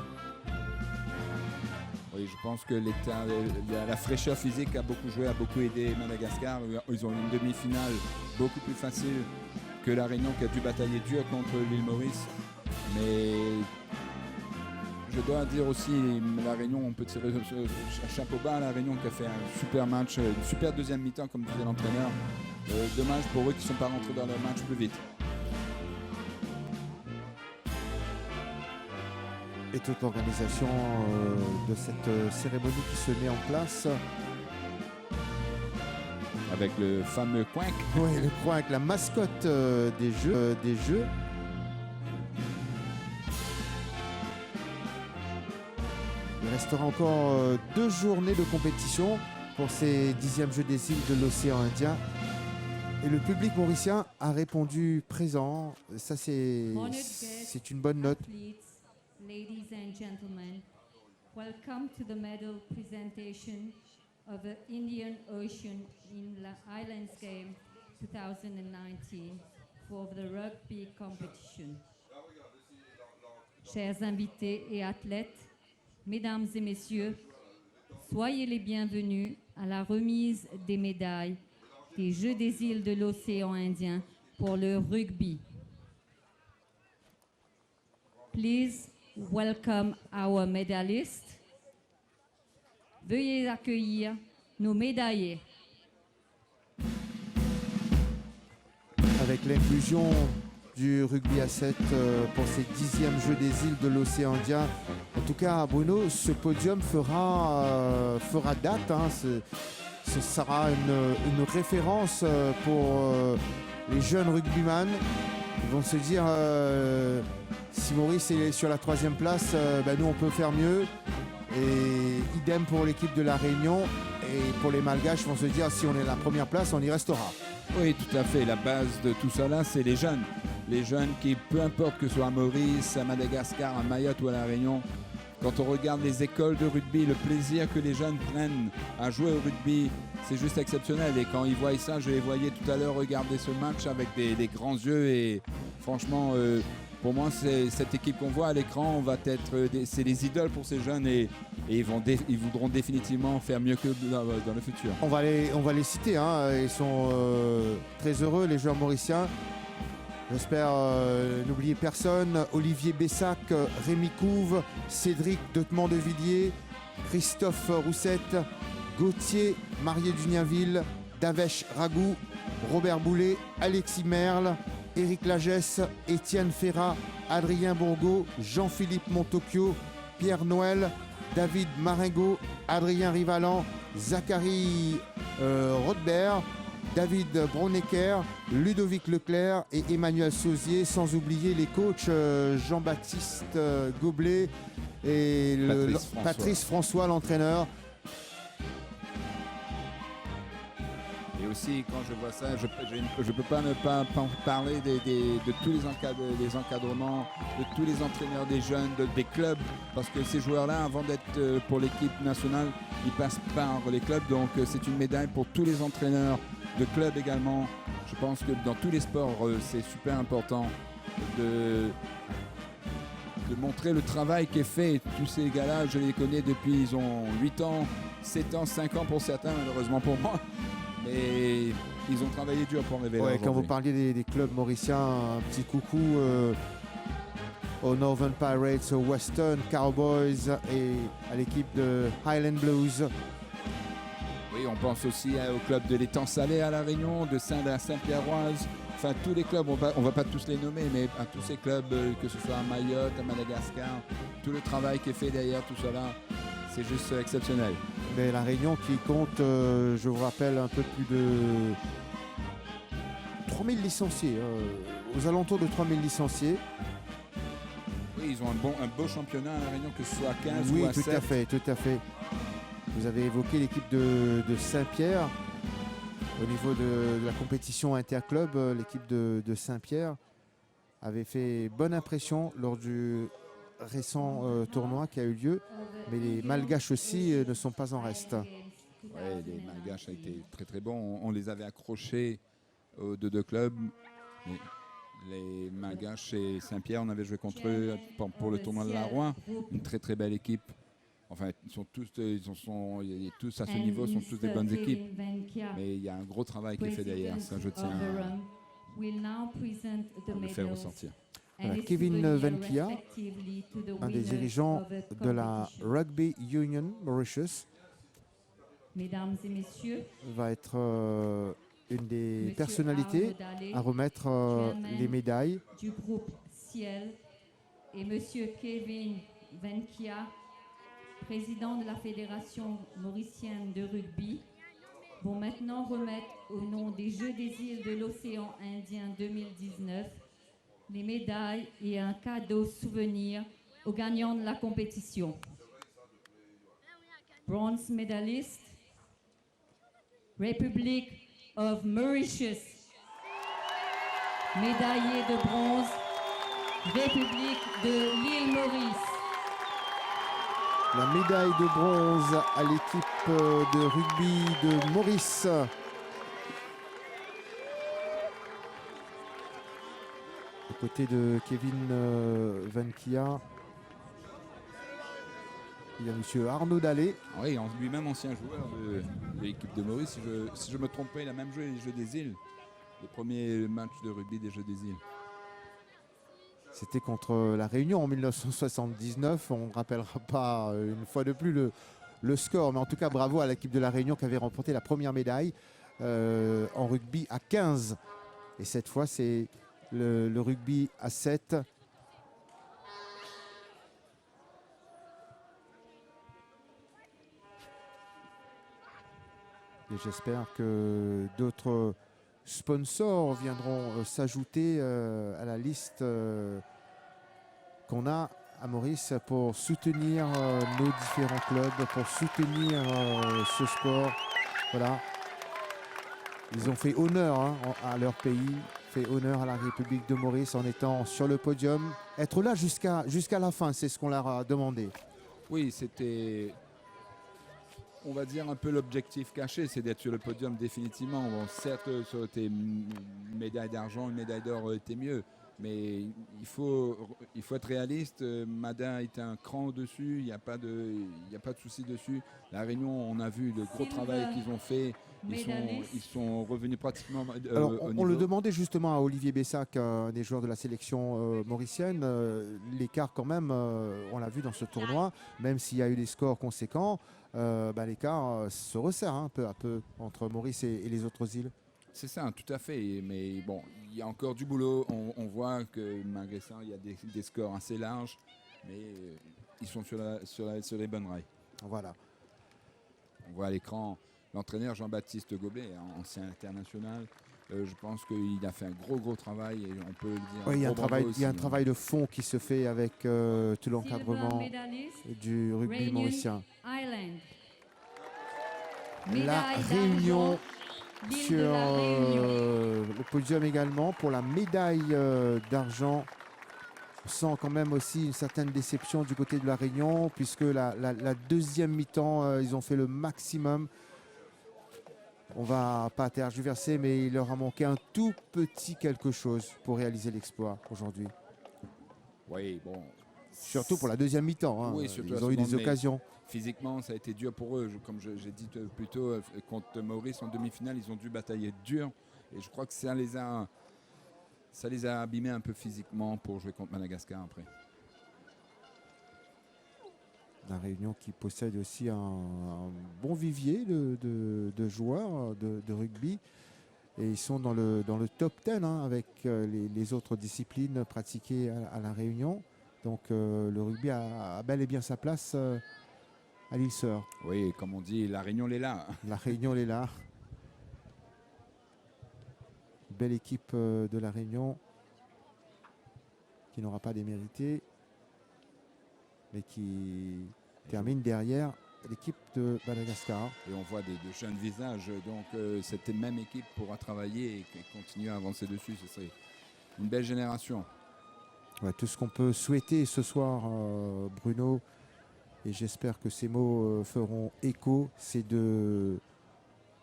S2: Oui, je pense que la fraîcheur physique a beaucoup joué, a beaucoup aidé Madagascar. Ils ont eu une demi-finale beaucoup plus facile que la Réunion qui a dû batailler dur contre l'île Maurice. Mais je dois dire aussi, la Réunion, on peut tirer un chapeau bas à la Réunion qui a fait un super match, une super deuxième mi-temps comme disait l'entraîneur. Dommage pour eux qui ne sont pas rentrés dans leur match plus vite.
S1: Et toute l'organisation de cette cérémonie qui se met en place.
S2: Avec le fameux Quank.
S1: Oui, le Quank, la mascotte des Jeux. Il restera encore 2 journées de compétition pour ces 10e Jeux des îles de l'océan Indien. Et le public mauricien a répondu présent. Ça, c'est une bonne note.
S4: Ladies and gentlemen, welcome to the medal presentation of the Indian Ocean in the Highlands Games 2019 for the rugby competition. Chers invités et athlètes, mesdames et messieurs, soyez les bienvenus à la remise des médailles des Jeux des îles de l'océan Indien pour le rugby. Please welcome our medalists. Veuillez accueillir nos médaillés.
S1: Avec l'inclusion du rugby à 7 pour ces 10e Jeux des îles de l'océan Indien. En tout cas, Bruno, ce podium fera date. Hein. Ce sera une référence pour les jeunes rugbyman. Ils vont se dire, si Maurice est sur la 3e place, nous on peut faire mieux. Et idem pour l'équipe de la Réunion. Et pour les Malgaches, ils vont se dire, si on est à la 1re place, on y restera.
S2: Oui, tout à fait. La base de tout ça là, c'est les jeunes. Les jeunes qui, peu importe que ce soit à Maurice, à Madagascar, à Mayotte ou à La Réunion, quand on regarde les écoles de rugby, le plaisir que les jeunes prennent à jouer au rugby, c'est juste exceptionnel. Et quand ils voient ça, je les voyais tout à l'heure regarder ce match avec des grands yeux. Et franchement, pour moi, c'est cette équipe qu'on voit à l'écran, c'est les idoles pour ces jeunes et ils voudront définitivement faire mieux que dans le futur.
S1: On va les citer, hein. Ils sont très heureux, les joueurs mauriciens. J'espère n'oublier personne. Olivier Bessac, Rémi Couve, Cédric Deutemont-de-Villiers, Christophe Roussette, Gauthier Marié-Duniaville, Davesh Ragou, Robert Boulet, Alexis Merle, Éric Lagesse, Étienne Ferrat, Adrien Bourgault, Jean-Philippe Montocchio, Pierre Noël, David Maringo, Adrien Rivalan, Zachary Rothbert, David Bronecker, Ludovic Leclerc et Emmanuel Sauzier, sans oublier les coachs Jean-Baptiste Goblet et Patrice François, l'entraîneur.
S2: Et aussi, quand je vois ça, je ne peux pas ne pas parler de tous les encadrements, de tous les entraîneurs des jeunes, des clubs, parce que ces joueurs-là, avant d'être pour l'équipe nationale, ils passent par les clubs. Donc c'est une médaille pour tous les entraîneurs de clubs également. Je pense que dans tous les sports, c'est super important de montrer le travail qui est fait. Tous ces gars-là, je les connais depuis, ils ont 8 ans, 7 ans, 5 ans pour certains, malheureusement pour moi. Mais ils ont travaillé dur pour arriver là.
S1: Quand vous parliez des clubs mauriciens, un petit coucou aux Northern Pirates, aux Western Cowboys et à l'équipe de Highland Blues.
S2: Oui, on pense aussi au club de l'Étang Salé à La Réunion, de Saint-Pierroise. Enfin, tous les clubs, on va pas tous les nommer, mais à tous ces clubs, que ce soit à Mayotte, à Madagascar, tout le travail qui est fait derrière tout cela, c'est juste exceptionnel.
S1: Mais la Réunion qui compte, je vous rappelle, un peu plus de 3000 licenciés, aux alentours de 3000 licenciés.
S2: Oui, ils ont un beau championnat à La Réunion, que ce soit à 15
S1: oui,
S2: ou à 7.
S1: Oui, tout à fait. Vous avez évoqué l'équipe de Saint-Pierre. Au niveau de la compétition interclub, l'équipe de Saint-Pierre avait fait bonne impression lors du récent tournoi qui a eu lieu, mais les Malgaches aussi ne sont pas en reste.
S2: Ouais, les Malgaches ont été très très bons. On les avait accrochés aux deux clubs. Mais les Malgaches et Saint-Pierre, on avait joué contre eux pour le tournoi de la Rouen. Une très très belle équipe. Enfin, ils sont tous à ce niveau, sont tous des bonnes équipes. Mais il y a un gros travail qui est fait derrière. Ça, je tiens à le faire ressortir.
S1: Voilà, Kevin Venkia, un des dirigeants de la Rugby Union Mauritius,
S4: Mesdames et messieurs,
S1: va être une des personnalités à remettre les médailles.
S4: Du groupe Ciel et monsieur Kevin Venkia, président de la Fédération mauricienne de rugby, vont maintenant remettre au nom des Jeux des îles de l'océan Indien 2019 les médailles et un cadeau souvenir aux gagnants de la compétition. Bronze medalist, Republic of Mauritius. Médaillé de bronze, République de l'île Maurice.
S1: La médaille de bronze à l'équipe de rugby de Maurice. Du côté de Kevin Venkia, il y a monsieur Arnaud Dallet.
S2: Oui, lui-même ancien joueur de l'équipe de Maurice. Si je me trompe pas, il a même joué les Jeux des îles. Les premiers matchs de rugby des Jeux des îles.
S1: C'était contre la Réunion en 1979. On ne rappellera pas une fois de plus le score. Mais en tout cas, bravo à l'équipe de la Réunion qui avait remporté la première médaille en rugby à 15. Et cette fois, c'est le rugby à 7. Et j'espère que d'autres sponsors viendront s'ajouter à la liste qu'on a à Maurice pour soutenir nos différents clubs, pour soutenir ce sport. Voilà. Ils ont fait honneur à leur pays, fait honneur à la République de Maurice en étant sur le podium. Être là jusqu'à la fin, c'est ce qu'on leur a demandé.
S2: Oui, c'était, on va dire, un peu l'objectif caché, c'est d'être sur le podium définitivement. Bon, certes, ça aurait été une médaille d'argent, une médaille d'or aurait été mieux. Mais il faut être réaliste. Madin est un cran au-dessus, il n'y a pas de souci dessus. La Réunion, on a vu le gros travail qu'ils ont fait. Ils sont revenus pratiquement
S1: Alors,
S2: au
S1: on
S2: niveau.
S1: le demandait justement à Olivier Bessac, un des joueurs de la sélection mauricienne. L'écart quand même, on l'a vu dans ce tournoi, même s'il y a eu des scores conséquents, l'écart se resserre peu à peu entre Maurice et les autres îles.
S2: C'est ça, tout à fait. Mais bon, il y a encore du boulot. On voit que malgré ça, il y a des scores assez larges. Mais ils sont sur les bonnes rails.
S1: Voilà.
S2: On voit à l'écran l'entraîneur Jean-Baptiste Goblet, ancien international. Je pense qu'il a fait un gros travail et on peut le dire.
S1: Oui, il y a un travail de fond qui se fait avec tout l'encadrement du rugby mauricien. La Réunion sur le podium également pour la médaille d'argent. On sent quand même aussi une certaine déception du côté de la Réunion puisque la deuxième mi-temps, ils ont fait le maximum. On ne va pas tergiverser, mais il leur a manqué un tout petit quelque chose pour réaliser l'exploit aujourd'hui.
S2: Oui, bon.
S1: Surtout pour la deuxième mi-temps.
S2: Oui,
S1: ils ont eu des occasions.
S2: Physiquement, ça a été dur pour eux. Comme j'ai dit plus tôt, contre Maurice en demi-finale, ils ont dû batailler dur. Et je crois que ça les a abîmés un peu physiquement pour jouer contre Madagascar après.
S1: La Réunion qui possède aussi un bon vivier de joueurs de rugby. Et ils sont dans le top 10 avec les autres disciplines pratiquées à la Réunion. Donc le rugby a bel et bien sa place à l'île Sœur.
S2: Oui, comme on dit, la Réunion l'est là.
S1: La Réunion l'est là. Belle équipe de la Réunion qui n'aura pas démérité, mais qui termine derrière l'équipe de Madagascar.
S2: Et on voit de jeunes visages, donc cette même équipe pourra travailler et continuer à avancer dessus. Ce serait une belle génération.
S1: Ouais, tout ce qu'on peut souhaiter ce soir, Bruno, et j'espère que ces mots feront écho, c'est de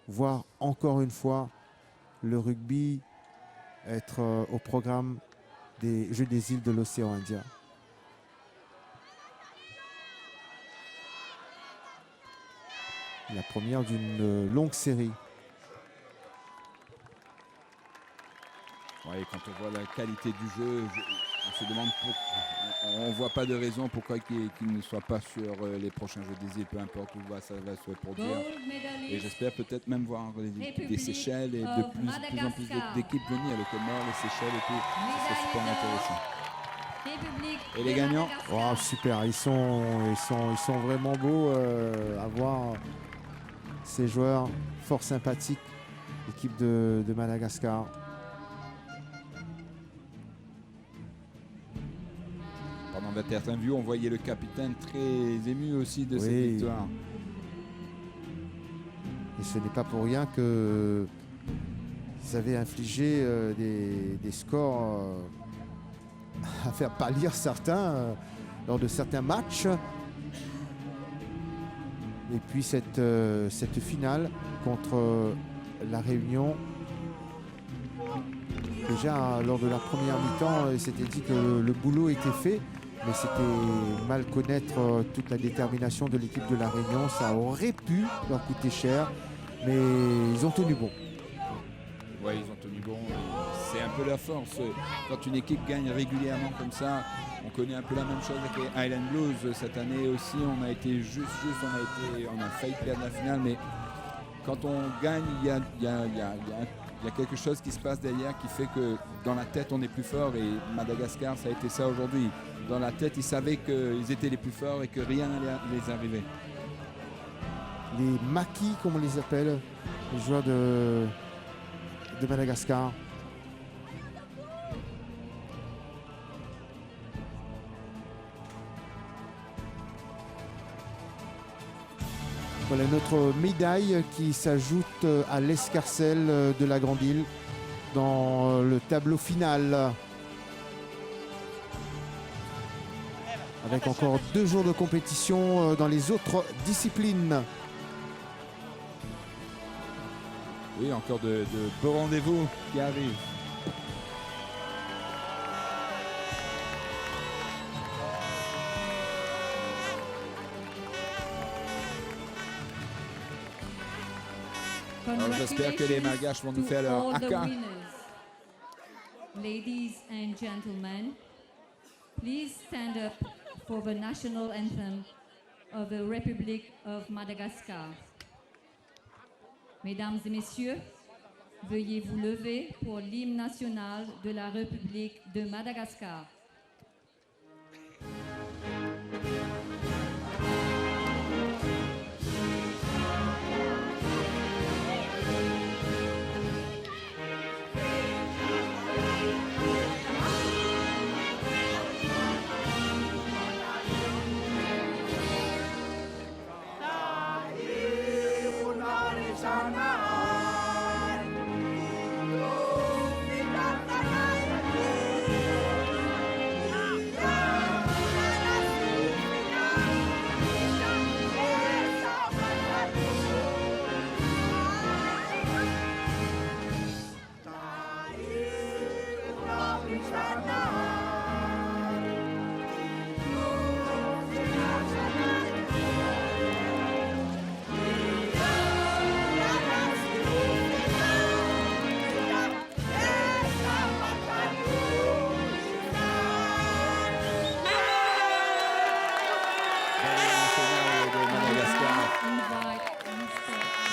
S1: voir encore une fois le rugby être au programme des Jeux des îles de l'océan Indien. La première d'une longue série.
S2: Ouais, quand on voit la qualité du jeu, on se demande on ne voit pas de raison pourquoi qu'il ne soit pas sur les prochains Jeux des îles, peu importe où ça va se produire.
S4: Gold
S2: Et
S4: medalist
S2: j'espère peut-être même voir des Seychelles et de
S4: of
S2: plus en plus
S4: Madagascar.
S2: d'équipes venir, les Comores, les Seychelles et tout. Ce serait super intéressant.
S4: République
S2: Et les
S4: de
S2: gagnants?
S4: Madagascar.
S1: Oh, super, ils sont vraiment beaux à voir ces joueurs fort sympathiques, l'équipe de Madagascar.
S2: Pendant l'interview, on voyait le capitaine très ému aussi de cette
S1: Oui.
S2: victoire.
S1: Et ce n'est pas pour rien que ils avaient infligé des scores à faire pâlir certains lors de certains matchs. Et puis cette finale contre la Réunion. Déjà lors de la première mi-temps, il s'était dit que le boulot était fait, mais c'était mal connaître toute la détermination de l'équipe de la Réunion. Ça aurait pu leur coûter cher, mais ils ont tenu bon.
S2: Oui, ils ont tenu bon. C'est un peu la force. Quand une équipe gagne régulièrement comme ça, on connaît un peu la même chose avec les Highland Blues. Cette année aussi, on a été on a failli perdre la finale, mais quand on gagne, il y a quelque chose qui se passe derrière qui fait que dans la tête, on est plus fort. Et Madagascar, ça a été ça aujourd'hui. Dans la tête, ils savaient qu'ils étaient les plus forts et que rien n'allait les arriver.
S1: Les maquis, comme on les appelle, les joueurs de Madagascar. Voilà notre médaille qui s'ajoute à l'escarcelle de la Grande Île dans le tableau final. Avec encore 2 jours de compétition dans les autres disciplines.
S2: Oui, encore de beaux rendez-vous qui arrivent. Alors, j'espère que les Malgaches vont nous faire leur
S4: All the
S2: haka.
S4: winners. Ladies and gentlemen, please stand up for the national anthem of the Republic of Madagascar. Mesdames et messieurs, veuillez vous lever pour l'hymne national de la République de Madagascar.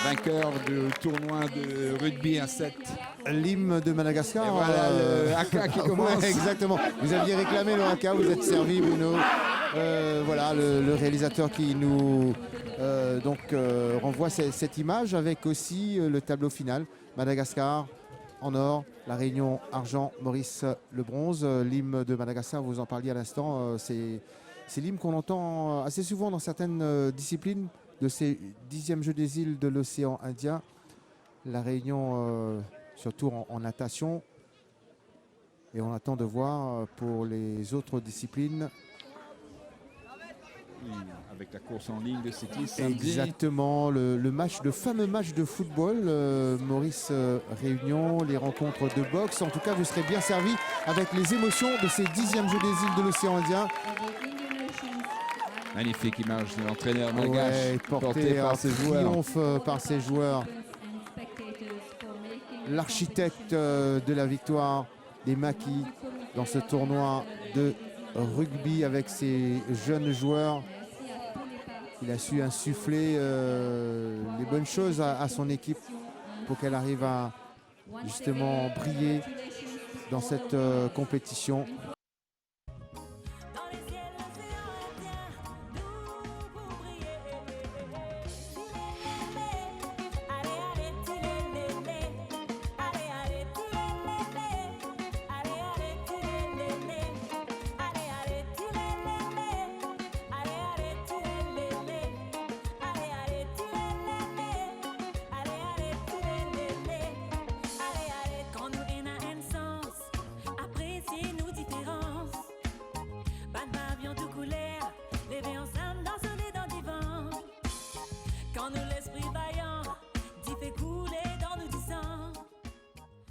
S2: Vainqueur du tournoi de rugby à 7.
S1: L'hymne de Madagascar.
S2: Et voilà le haka qui commence.
S1: Ouais, exactement. Vous aviez réclamé le haka, vous êtes servi, Bruno. Voilà le réalisateur qui nous renvoie cette image avec aussi le tableau final. Madagascar en or, la Réunion argent, Maurice le bronze. L'hymne de Madagascar, vous en parliez à l'instant, c'est l'hymne qu'on entend assez souvent dans certaines disciplines de ces 10e Jeux des îles de l'océan Indien. La Réunion, surtout en natation. Et on attend de voir pour les autres disciplines.
S2: Avec la course en ligne de cyclistes samedi.
S1: Exactement, le fameux match de football, Maurice Réunion, les rencontres de boxe. En tout cas, vous serez bien servis avec les émotions de ces 10e Jeux des îles de l'océan Indien.
S2: Magnifique image de l'entraîneur
S1: Ouais,
S2: malgache porté par ses joueurs.
S1: triomphe par ses joueurs. L'architecte de la victoire des maquis dans ce tournoi de rugby avec ses jeunes joueurs. Il a su insuffler les bonnes choses à son équipe pour qu'elle arrive à justement briller dans cette compétition.